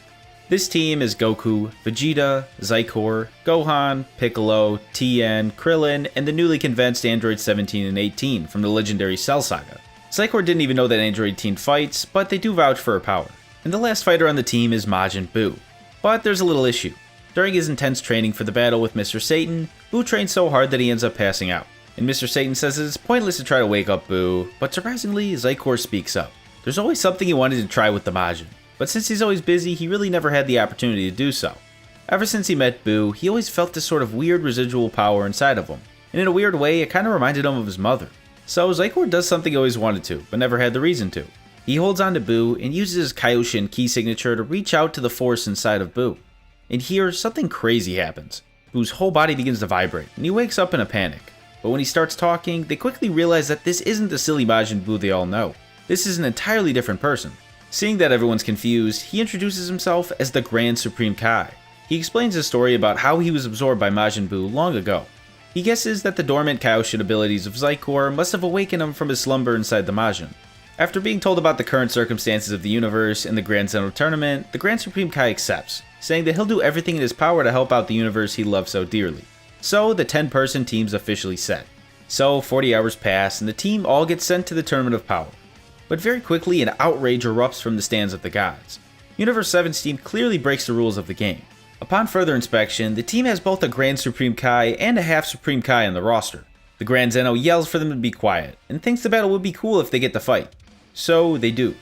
This team is Goku, Vegeta, Xicor, Gohan, Piccolo, Tien, Krillin, and the newly convinced androids 17 and 18 from the legendary Cell Saga. Xicor didn't even know that Android Teen fights, but they do vouch for her power. And the last fighter on the team is Majin Buu. But there's a little issue. During his intense training for the battle with Mr. Satan, Buu trains so hard that he ends up passing out. And Mr. Satan says it's pointless to try to wake up Buu, but surprisingly, Xicor speaks up. There's always something he wanted to try with the Majin, but since he's always busy, he really never had the opportunity to do so. Ever since he met Buu, he always felt this sort of weird residual power inside of him, and in a weird way, it kinda reminded him of his mother. So Xicor does something he always wanted to, but never had the reason to. He holds on to Buu and uses his Kaioshin key signature to reach out to the force inside of Buu. And here, something crazy happens. Buu's whole body begins to vibrate, and he wakes up in a panic. But when he starts talking, they quickly realize that this isn't the silly Majin Buu they all know. This is an entirely different person. Seeing that everyone's confused, he introduces himself as the Grand Supreme Kai. He explains his story about how he was absorbed by Majin Buu long ago. He guesses that the dormant Kaioshin abilities of Xicor must have awakened him from his slumber inside the Majin. After being told about the current circumstances of the universe and the Grand Zeno tournament, the Grand Supreme Kai accepts, saying that he'll do everything in his power to help out the universe he loves so dearly. So the 10-person team's officially set. So 40 hours pass and the team all gets sent to the Tournament of Power. But very quickly an outrage erupts from the stands of the gods. Universe 7's team clearly breaks the rules of the game. Upon further inspection, the team has both a Grand Supreme Kai and a Half Supreme Kai on the roster. The Grand Zeno yells for them to be quiet, and thinks the battle would be cool if they get the fight. So they do.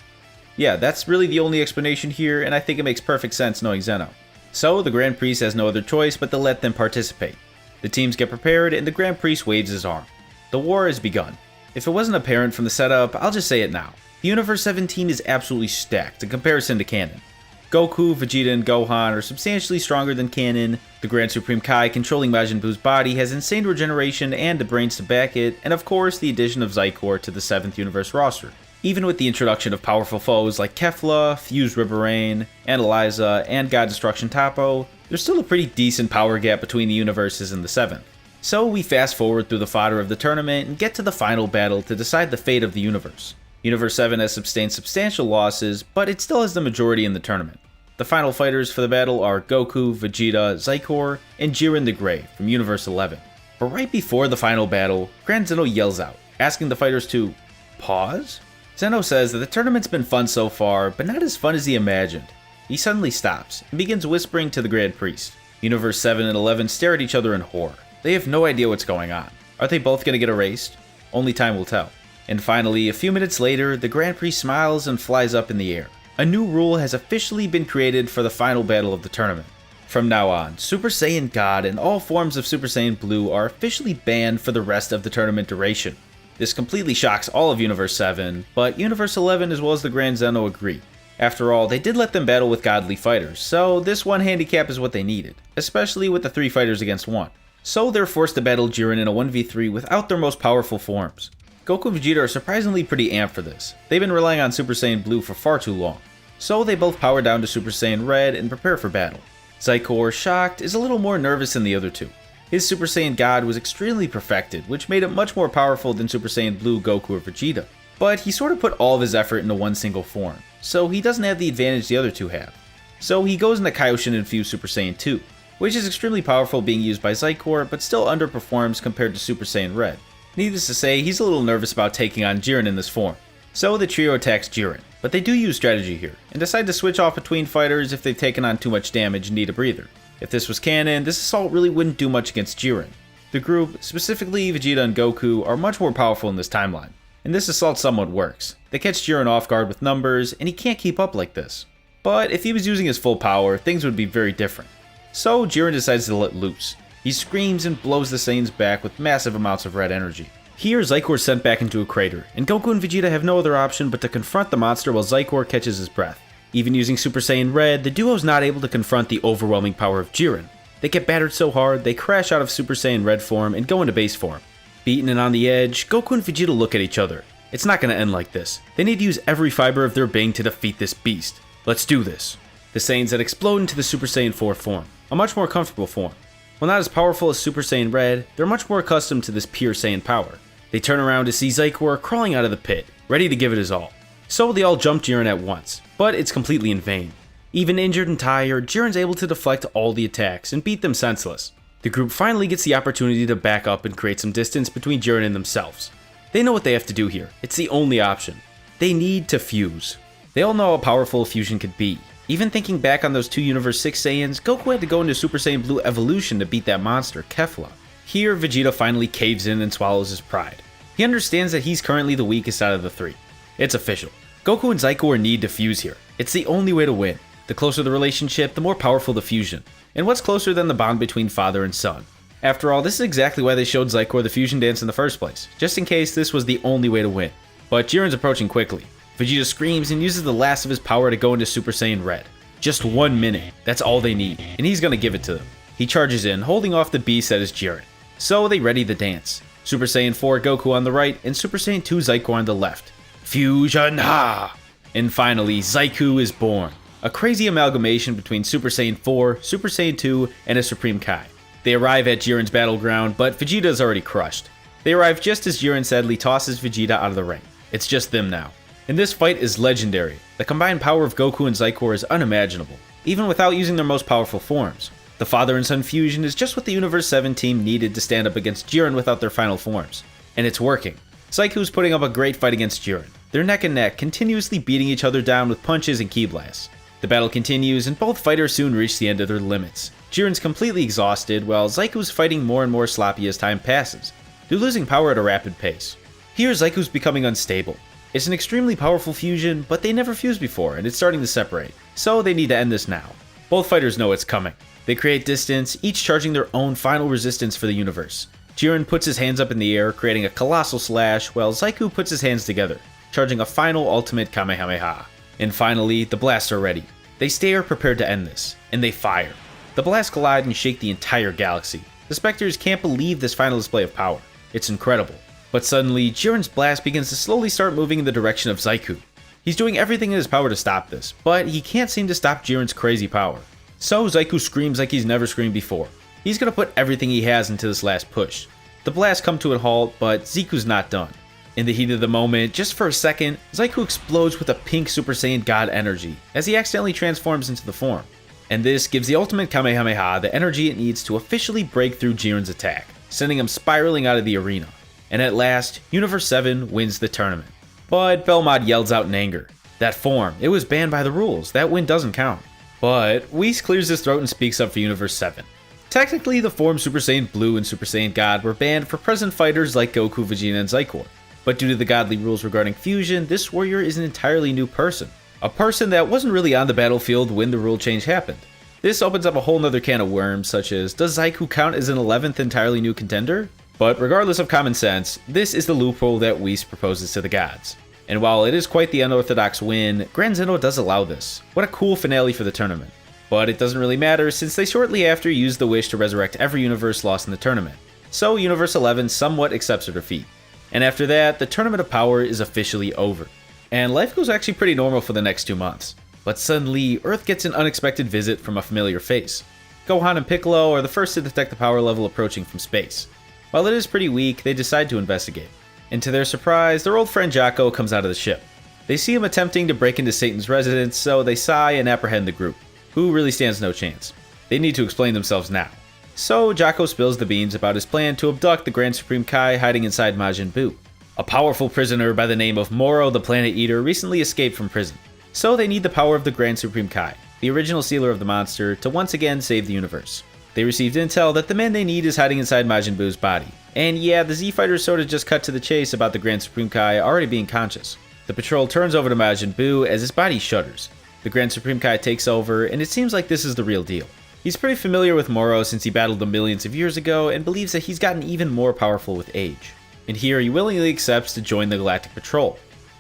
Yeah, that's really the only explanation here, and I think it makes perfect sense knowing Zeno. So the Grand Priest has no other choice but to let them participate. The teams get prepared, and the Grand Priest waves his arm. The war has begun. If it wasn't apparent from the setup, I'll just say it now. The Universe 7 team is absolutely stacked in comparison to canon. Goku, Vegeta, and Gohan are substantially stronger than canon, the Grand Supreme Kai controlling Majin Buu's body has insane regeneration and the brains to back it, and of course the addition of Xicor to the 7th Universe roster. Even with the introduction of powerful foes like Kefla, Fused Riverrain, Analyza, and God Destruction Toppo, there's still a pretty decent power gap between the universes in the 7th. So we fast forward through the fodder of the tournament and get to the final battle to decide the fate of the universe. Universe 7 has sustained substantial losses, but it still has the majority in the tournament. The final fighters for the battle are Goku, Vegeta, Xicor, and Jiren the Grey from Universe 11. But right before the final battle, Grand Zeno yells out, asking the fighters to pause? Zeno says that the tournament's been fun so far, but not as fun as he imagined. He suddenly stops and begins whispering to the Grand Priest. Universe 7 and 11 stare at each other in horror. They have no idea what's going on. Are they both going to get erased? Only time will tell. And finally, a few minutes later, the Grand Priest smiles and flies up in the air. A new rule has officially been created for the final battle of the tournament. From now on, Super Saiyan God and all forms of Super Saiyan Blue are officially banned for the rest of the tournament duration. This completely shocks all of Universe 7, but Universe 11 as well as the Grand Zeno agree. After all, they did let them battle with godly fighters, so this one handicap is what they needed, especially with the 3 fighters against 1. So they're forced to battle Jiren in a 1v3 without their most powerful forms. Goku and Vegeta are surprisingly pretty amped for this. They've been relying on Super Saiyan Blue for far too long. So they both power down to Super Saiyan Red and prepare for battle. Xicor, shocked, is a little more nervous than the other two. His Super Saiyan God was extremely perfected, which made it much more powerful than Super Saiyan Blue, Goku, or Vegeta. But he sort of put all of his effort into one single form, so he doesn't have the advantage the other two have. So he goes into Kaioshin infused Super Saiyan 2, which is extremely powerful being used by Xicor, but still underperforms compared to Super Saiyan Red. Needless to say, he's a little nervous about taking on Jiren in this form. So the trio attacks Jiren, but they do use strategy here, and decide to switch off between fighters if they've taken on too much damage and need a breather. If this was canon, this assault really wouldn't do much against Jiren. The group, specifically Vegeta and Goku, are much more powerful in this timeline, and this assault somewhat works. They catch Jiren off guard with numbers, and he can't keep up like this. But if he was using his full power, things would be very different. So Jiren decides to let loose. He screams and blows the Saiyans back with massive amounts of red energy. Here, Xicor is sent back into a crater, and Goku and Vegeta have no other option but to confront the monster while Xicor catches his breath. Even using Super Saiyan Red, the duo is not able to confront the overwhelming power of Jiren. They get battered so hard, they crash out of Super Saiyan Red form and go into base form. Beaten and on the edge, Goku and Vegeta look at each other. It's not going to end like this. They need to use every fiber of their being to defeat this beast. Let's do this. The Saiyans then explode into the Super Saiyan 4 form, a much more comfortable form. While not as powerful as Super Saiyan Red, they're much more accustomed to this pure Saiyan power. They turn around to see Xicor crawling out of the pit, ready to give it his all. So they all jump Jiren at once, but it's completely in vain. Even injured and tired, Jiren's able to deflect all the attacks and beat them senseless. The group finally gets the opportunity to back up and create some distance between Jiren and themselves. They know what they have to do here. It's the only option. They need to fuse. They all know how powerful a fusion could be. Even thinking back on those two Universe 6 Saiyans, Goku had to go into Super Saiyan Blue Evolution to beat that monster, Kefla. Here, Vegeta finally caves in and swallows his pride. He understands that he's currently the weakest out of the three. It's official. Goku and Xicor need to fuse here. It's the only way to win. The closer the relationship, the more powerful the fusion. And what's closer than the bond between father and son? After all, this is exactly why they showed Xicor the fusion dance in the first place, just in case this was the only way to win. But Jiren's approaching quickly. Vegeta screams and uses the last of his power to go into Super Saiyan Red. Just 1 minute, that's all they need, and he's gonna give it to them. He charges in, holding off the beast that is Jiren. So they ready the dance. Super Saiyan 4 Goku on the right, and Super Saiyan 2 Xicor on the left. Fusion ha! And finally, Ziku is born. A crazy amalgamation between Super Saiyan 4, Super Saiyan 2, and a Supreme Kai. They arrive at Jiren's battleground, but Vegeta is already crushed. They arrive just as Jiren sadly tosses Vegeta out of the ring. It's just them now. And this fight is legendary. The combined power of Goku and Xicor is unimaginable, even without using their most powerful forms. The father and son fusion is just what the Universe 7 team needed to stand up against Jiren without their final forms. And it's working. Ziku's putting up a great fight against Jiren. They're neck and neck, continuously beating each other down with punches and ki blasts. The battle continues, and both fighters soon reach the end of their limits. Jiren's completely exhausted, while Ziku's fighting more and more sloppy as time passes. They're losing power at a rapid pace. Here, Ziku's becoming unstable. It's an extremely powerful fusion, but they never fused before, and it's starting to separate. So they need to end this now. Both fighters know it's coming. They create distance, each charging their own final resistance for the universe. Jiren puts his hands up in the air, creating a colossal slash, while Ziku puts his hands together, charging a final ultimate Kamehameha. And finally, the blasts are ready. They stare prepared to end this, and they fire. The blasts collide and shake the entire galaxy. The Spectres can't believe this final display of power. It's incredible. But suddenly, Jiren's blast begins to slowly start moving in the direction of Ziku. He's doing everything in his power to stop this, but he can't seem to stop Jiren's crazy power. So Ziku screams like he's never screamed before. He's gonna put everything he has into this last push. The blasts come to a halt, but Ziku's not done. In the heat of the moment, just for a second, Ziku explodes with a pink Super Saiyan God energy, as he accidentally transforms into the form. And this gives the ultimate Kamehameha the energy it needs to officially break through Jiren's attack, sending him spiraling out of the arena. And at last, Universe 7 wins the tournament. But Belmont yells out in anger. That form, it was banned by the rules, that win doesn't count. But Whis clears his throat and speaks up for Universe 7. Technically, the forms Super Saiyan Blue and Super Saiyan God were banned for present fighters like Goku, Vegeta, and Xicor. But due to the godly rules regarding fusion, this warrior is an entirely new person. A person that wasn't really on the battlefield when the rule change happened. This opens up a whole nother can of worms, such as, does Ziku count as an 11th entirely new contender? But regardless of common sense, this is the loophole that Whis proposes to the gods. And while it is quite the unorthodox win, Grand Zeno does allow this. What a cool finale for the tournament. But it doesn't really matter since they shortly after use the wish to resurrect every universe lost in the tournament. So Universe 11 somewhat accepts their defeat. And after that, the Tournament of Power is officially over. And life goes actually pretty normal for the next 2 months. But suddenly, Earth gets an unexpected visit from a familiar face. Gohan and Piccolo are the first to detect the power level approaching from space. While it is pretty weak, they decide to investigate. And to their surprise, their old friend Jaco comes out of the ship. They see him attempting to break into Satan's residence, so they sigh and apprehend the group, who really stands no chance. They need to explain themselves now. So Jaco spills the beans about his plan to abduct the Grand Supreme Kai hiding inside Majin Buu. A powerful prisoner by the name of Moro the Planet Eater recently escaped from prison. So they need the power of the Grand Supreme Kai, the original sealer of the monster, to once again save the universe. They received intel that the man they need is hiding inside Majin Buu's body. And yeah, the Z-Fighters sorta just cut to the chase about the Grand Supreme Kai already being conscious. The patrol turns over to Majin Buu as his body shudders. The Grand Supreme Kai takes over, and it seems like this is the real deal. He's pretty familiar with Moro since he battled him millions of years ago, and believes that he's gotten even more powerful with age. And here he willingly accepts to join the Galactic Patrol.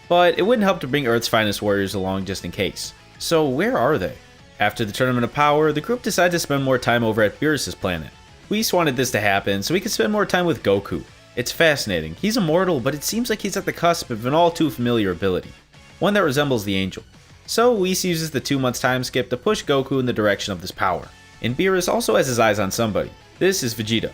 But it wouldn't help to bring Earth's finest warriors along just in case. So where are they? After the Tournament of Power, the group decided to spend more time over at Beerus' planet. Whis wanted this to happen so he could spend more time with Goku. It's fascinating. He's immortal, but it seems like he's at the cusp of an all too familiar ability. One that resembles the Angel. So Whis uses the 2 months time skip to push Goku in the direction of this power. And Beerus also has his eyes on somebody. This is Vegeta.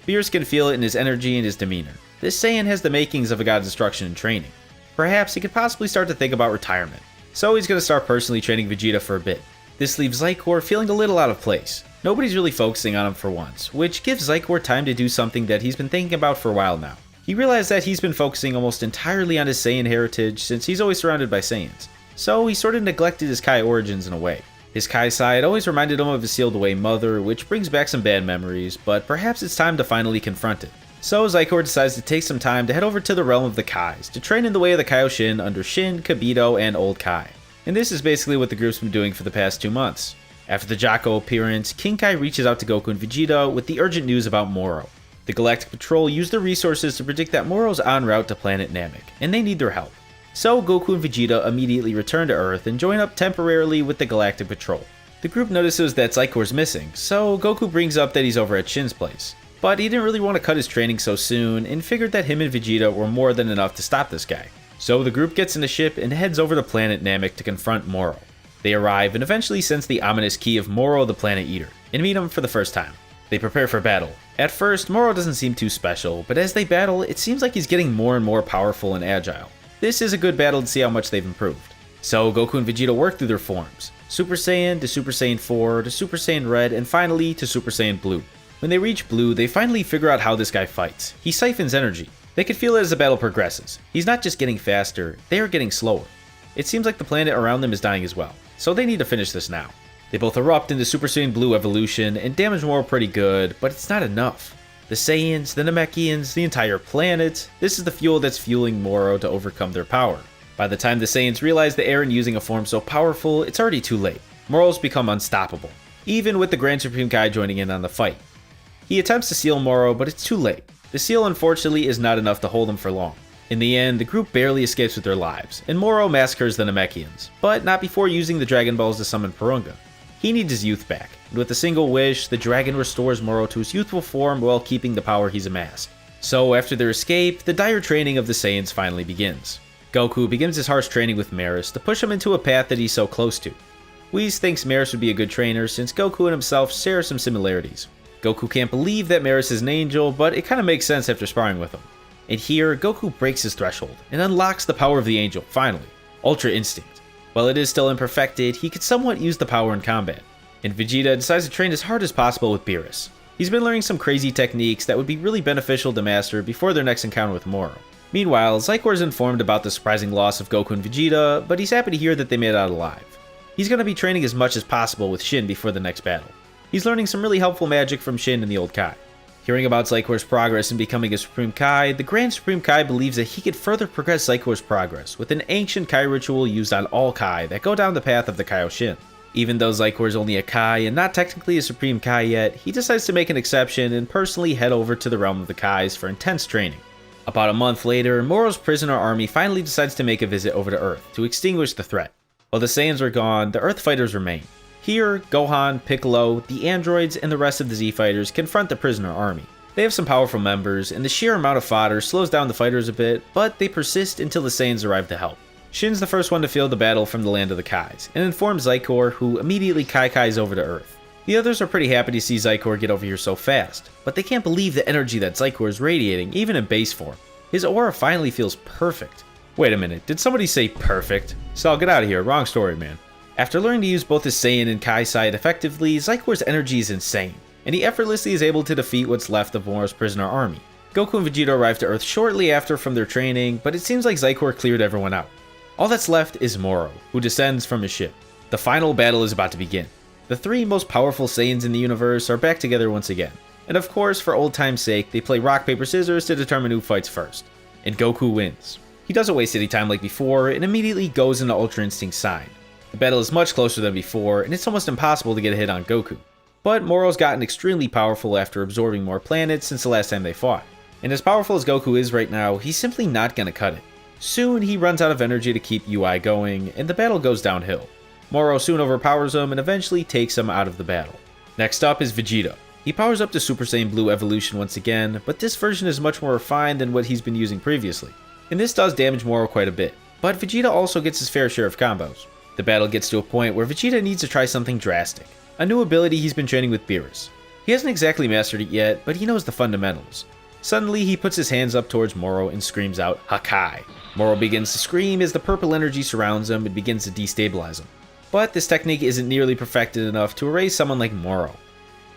Beerus can feel it in his energy and his demeanor. This Saiyan has the makings of a god of destruction and training. Perhaps he could possibly start to think about retirement. So he's going to start personally training Vegeta for a bit. This leaves Xicor feeling a little out of place. Nobody's really focusing on him for once, which gives Xicor time to do something that he's been thinking about for a while now. He realized that he's been focusing almost entirely on his Saiyan heritage since he's always surrounded by Saiyans. So he sort of neglected his Kai origins in a way. His Kai side always reminded him of his sealed away mother, which brings back some bad memories, but perhaps it's time to finally confront it. So Xicor decides to take some time to head over to the realm of the Kais to train in the way of the Kaioshin under Shin, Kibito, and Old Kai. And this is basically what the group's been doing for the past 2 months. After the Jaco appearance, King Kai reaches out to Goku and Vegeta with the urgent news about Moro. The Galactic Patrol used their resources to predict that Moro's en route to planet Namek, and they need their help. So Goku and Vegeta immediately return to Earth and join up temporarily with the Galactic Patrol. The group notices that Xicor's missing, so Goku brings up that he's over at Shin's place. But he didn't really want to cut his training so soon, and figured that him and Vegeta were more than enough to stop this guy. So the group gets in a ship and heads over to planet Namek to confront Moro. They arrive and eventually sense the ominous key of Moro the Planet Eater, and meet him for the first time. They prepare for battle. At first, Moro doesn't seem too special, but as they battle, it seems like he's getting more and more powerful and agile. This is a good battle to see how much they've improved. So Goku and Vegeta work through their forms. Super Saiyan to Super Saiyan 4 to Super Saiyan Red, and finally to Super Saiyan Blue. When they reach Blue, they finally figure out how this guy fights. He siphons energy. They can feel it as the battle progresses. He's not just getting faster, they are getting slower. It seems like the planet around them is dying as well, so they need to finish this now. They both erupt into Super Saiyan Blue evolution and damage Moro pretty good, but it's not enough. The Saiyans, the Namekians, the entire planet, this is the fuel that's fueling Moro to overcome their power. By the time the Saiyans realize the error in using a form so powerful, it's already too late. Moro's become unstoppable, even with the Grand Supreme Kai joining in on the fight. He attempts to seal Moro, but it's too late. The seal unfortunately is not enough to hold him for long. In the end, the group barely escapes with their lives, and Moro massacres the Namekians, but not before using the Dragon Balls to summon Porunga. He needs his youth back, and with a single wish, the dragon restores Moro to his youthful form while keeping the power he's amassed. So after their escape, the dire training of the Saiyans finally begins. Goku begins his harsh training with Beerus to push him into a path that he's so close to. Whis thinks Beerus would be a good trainer since Goku and himself share some similarities. Goku can't believe that Beerus is an angel, but it kinda makes sense after sparring with him. And here, Goku breaks his threshold and unlocks the power of the angel, finally. Ultra Instinct. While it is still imperfected, he could somewhat use the power in combat. And Vegeta decides to train as hard as possible with Beerus. He's been learning some crazy techniques that would be really beneficial to master before their next encounter with Moro. Meanwhile, Xicor is informed about the surprising loss of Goku and Vegeta, but he's happy to hear that they made it out alive. He's going to be training as much as possible with Shin before the next battle. He's learning some really helpful magic from Shin and the Old Kai. Hearing about Xicor's progress in becoming a Supreme Kai, the Grand Supreme Kai believes that he could further progress Xicor's progress with an ancient Kai ritual used on all Kai that go down the path of the Kaioshin. Even though Xicor is only a Kai and not technically a Supreme Kai yet, he decides to make an exception and personally head over to the realm of the Kais for intense training. About a month later, Moro's prisoner army finally decides to make a visit over to Earth to extinguish the threat. While the Saiyans are gone, the Earth fighters remain. Here, Gohan, Piccolo, the androids, and the rest of the Z fighters confront the prisoner army. They have some powerful members, and the sheer amount of fodder slows down the fighters a bit, but they persist until the Saiyans arrive to help. Shin's the first one to feel the battle from the land of the Kais, and informs Xicor, who immediately Kais over to Earth. The others are pretty happy to see Xicor get over here so fast, but they can't believe the energy that Xicor is radiating, even in base form. His aura finally feels perfect. Wait a minute, did somebody say perfect? Sal, get out of here, wrong story, man. After learning to use both his Saiyan and Kai side effectively, Xicor's energy is insane, and he effortlessly is able to defeat what's left of Moro's prisoner army. Goku and Vegeta arrive to Earth shortly after from their training, but it seems like Xicor cleared everyone out. All that's left is Moro, who descends from his ship. The final battle is about to begin. The three most powerful Saiyans in the universe are back together once again. And of course, for old time's sake, they play rock, paper, scissors to determine who fights first. And Goku wins. He doesn't waste any time like before, and immediately goes into Ultra Instinct's side. The battle is much closer than before, and it's almost impossible to get a hit on Goku. But Moro's gotten extremely powerful after absorbing more planets since the last time they fought. And as powerful as Goku is right now, he's simply not gonna cut it. Soon he runs out of energy to keep UI going, and the battle goes downhill. Moro soon overpowers him and eventually takes him out of the battle. Next up is Vegeta. He powers up to Super Saiyan Blue evolution once again, but this version is much more refined than what he's been using previously. And this does damage Moro quite a bit, but Vegeta also gets his fair share of combos. The battle gets to a point where Vegeta needs to try something drastic, a new ability he's been training with Beerus. He hasn't exactly mastered it yet, but he knows the fundamentals. Suddenly he puts his hands up towards Moro and screams out, "Hakai!" Moro begins to scream as the purple energy surrounds him and begins to destabilize him. But this technique isn't nearly perfected enough to erase someone like Moro.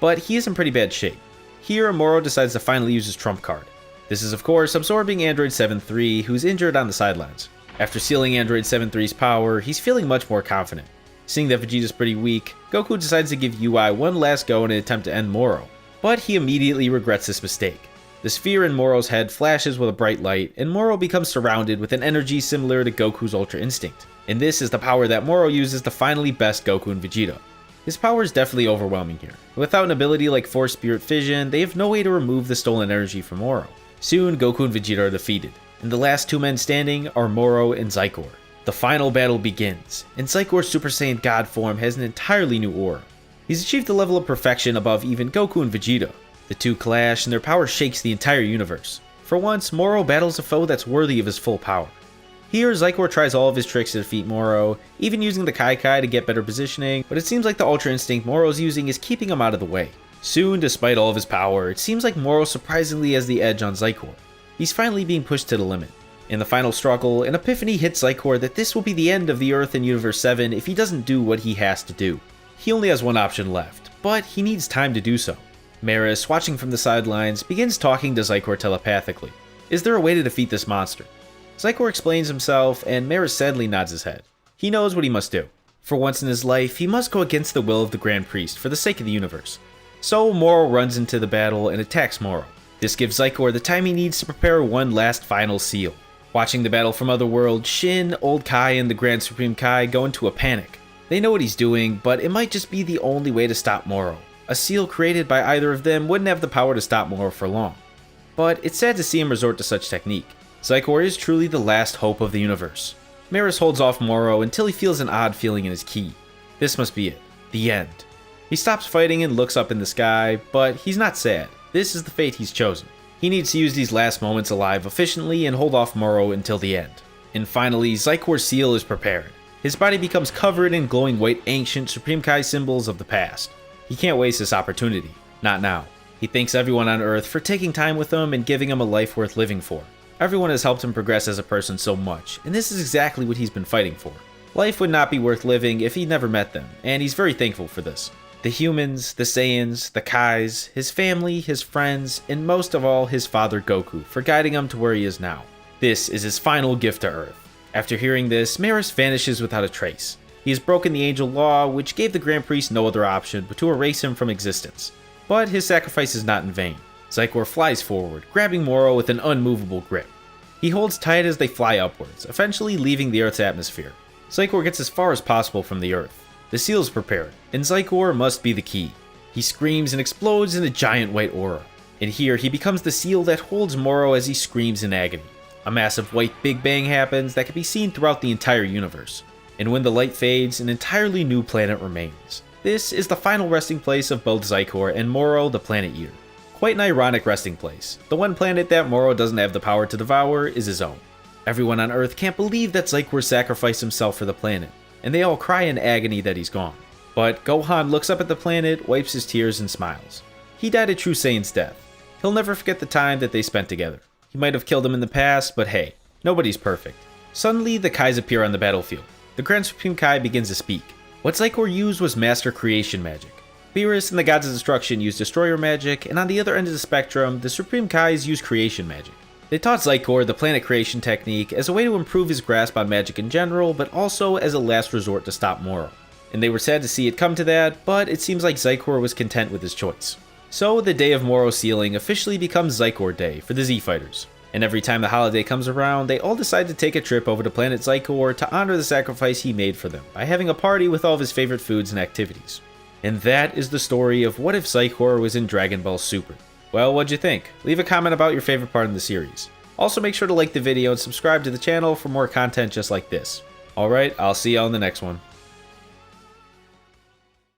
But he is in pretty bad shape. Here, Moro decides to finally use his trump card. This is of course absorbing Android 7-3, who's injured on the sidelines. After sealing Android 7-3's power, he's feeling much more confident. Seeing that Vegeta's pretty weak, Goku decides to give UI one last go in an attempt to end Moro. But he immediately regrets this mistake. The sphere in Moro's head flashes with a bright light, and Moro becomes surrounded with an energy similar to Goku's Ultra Instinct. And this is the power that Moro uses to finally best Goku and Vegeta. His power is definitely overwhelming here. Without an ability like Force Spirit Fission, they have no way to remove the stolen energy from Moro. Soon, Goku and Vegeta are defeated, and the last two men standing are Moro and Xicor. The final battle begins, and Zikor's Super Saiyan God form has an entirely new aura. He's achieved a level of perfection above even Goku and Vegeta. The two clash, and their power shakes the entire universe. For once, Moro battles a foe that's worthy of his full power. Here, Xicor tries all of his tricks to defeat Moro, even using the Kai Kai to get better positioning, but it seems like the Ultra Instinct Moro's using is keeping him out of the way. Soon, despite all of his power, it seems like Moro surprisingly has the edge on Xicor. He's finally being pushed to the limit. In the final struggle, an epiphany hits Xicor that this will be the end of the Earth in Universe 7 if he doesn't do what he has to do. He only has one option left, but he needs time to do so. Beerus, watching from the sidelines, begins talking to Xicor telepathically. Is there a way to defeat this monster? Xicor explains himself, and Beerus sadly nods his head. He knows what he must do. For once in his life, he must go against the will of the Grand Priest for the sake of the universe. So Moro runs into the battle and attacks Moro. This gives Xicor the time he needs to prepare one last final seal. Watching the battle from Otherworld, Shin, Old Kai, and the Grand Supreme Kai go into a panic. They know what he's doing, but it might just be the only way to stop Moro. A seal created by either of them wouldn't have the power to stop Moro for long. But it's sad to see him resort to such technique. Xicor is truly the last hope of the universe. Beerus holds off Moro until he feels an odd feeling in his ki. This must be it. The end. He stops fighting and looks up in the sky, but he's not sad. This is the fate he's chosen. He needs to use these last moments alive efficiently and hold off Moro until the end. And finally, Xicor's seal is prepared. His body becomes covered in glowing white ancient Supreme Kai symbols of the past. He can't waste this opportunity. Not now. He thanks everyone on Earth for taking time with him and giving him a life worth living for. Everyone has helped him progress as a person so much, and this is exactly what he's been fighting for. Life would not be worth living if he'd never met them, and he's very thankful for this. The humans, the Saiyans, the Kais, his family, his friends, and most of all his father Goku for guiding him to where he is now. This is his final gift to Earth. After hearing this, Beerus vanishes without a trace. He has broken the angel law, which gave the Grand Priest no other option but to erase him from existence. But his sacrifice is not in vain. Xicor flies forward, grabbing Moro with an unmovable grip. He holds tight as they fly upwards, eventually leaving the Earth's atmosphere. Xicor gets as far as possible from the Earth. The seal is prepared, and Xicor must be the key. He screams and explodes in a giant white aura. And here he becomes the seal that holds Moro as he screams in agony. A massive white Big Bang happens that can be seen throughout the entire universe. And when the light fades, an entirely new planet remains. This is the final resting place of both Xicor and Moro the Planet Eater. Quite an ironic resting place. The one planet that Moro doesn't have the power to devour is his own. Everyone on Earth can't believe that Xicor sacrificed himself for the planet, and they all cry in agony that he's gone. But Gohan looks up at the planet, wipes his tears, and smiles. He died a true Saiyan's death. He'll never forget the time that they spent together. He might have killed him in the past, but hey, nobody's perfect. Suddenly, the Kais appear on the battlefield. The Grand Supreme Kai begins to speak. What Xicor used was Master Creation magic. Beerus and the Gods of Destruction used Destroyer magic, and on the other end of the spectrum, the Supreme Kais used Creation magic. They taught Xicor the planet creation technique as a way to improve his grasp on magic in general, but also as a last resort to stop Moro. And they were sad to see it come to that, but it seems like Xicor was content with his choice. So the day of Moro's sealing officially becomes Xicor Day for the Z Fighters. And every time the holiday comes around, they all decide to take a trip over to planet Xicor to honor the sacrifice he made for them by having a party with all of his favorite foods and activities. And that is the story of What If Xicor Was in Dragon Ball Super. Well, what'd you think? Leave a comment about your favorite part in the series. Also make sure to like the video and subscribe to the channel for more content just like this. Alright, I'll see you on the next one.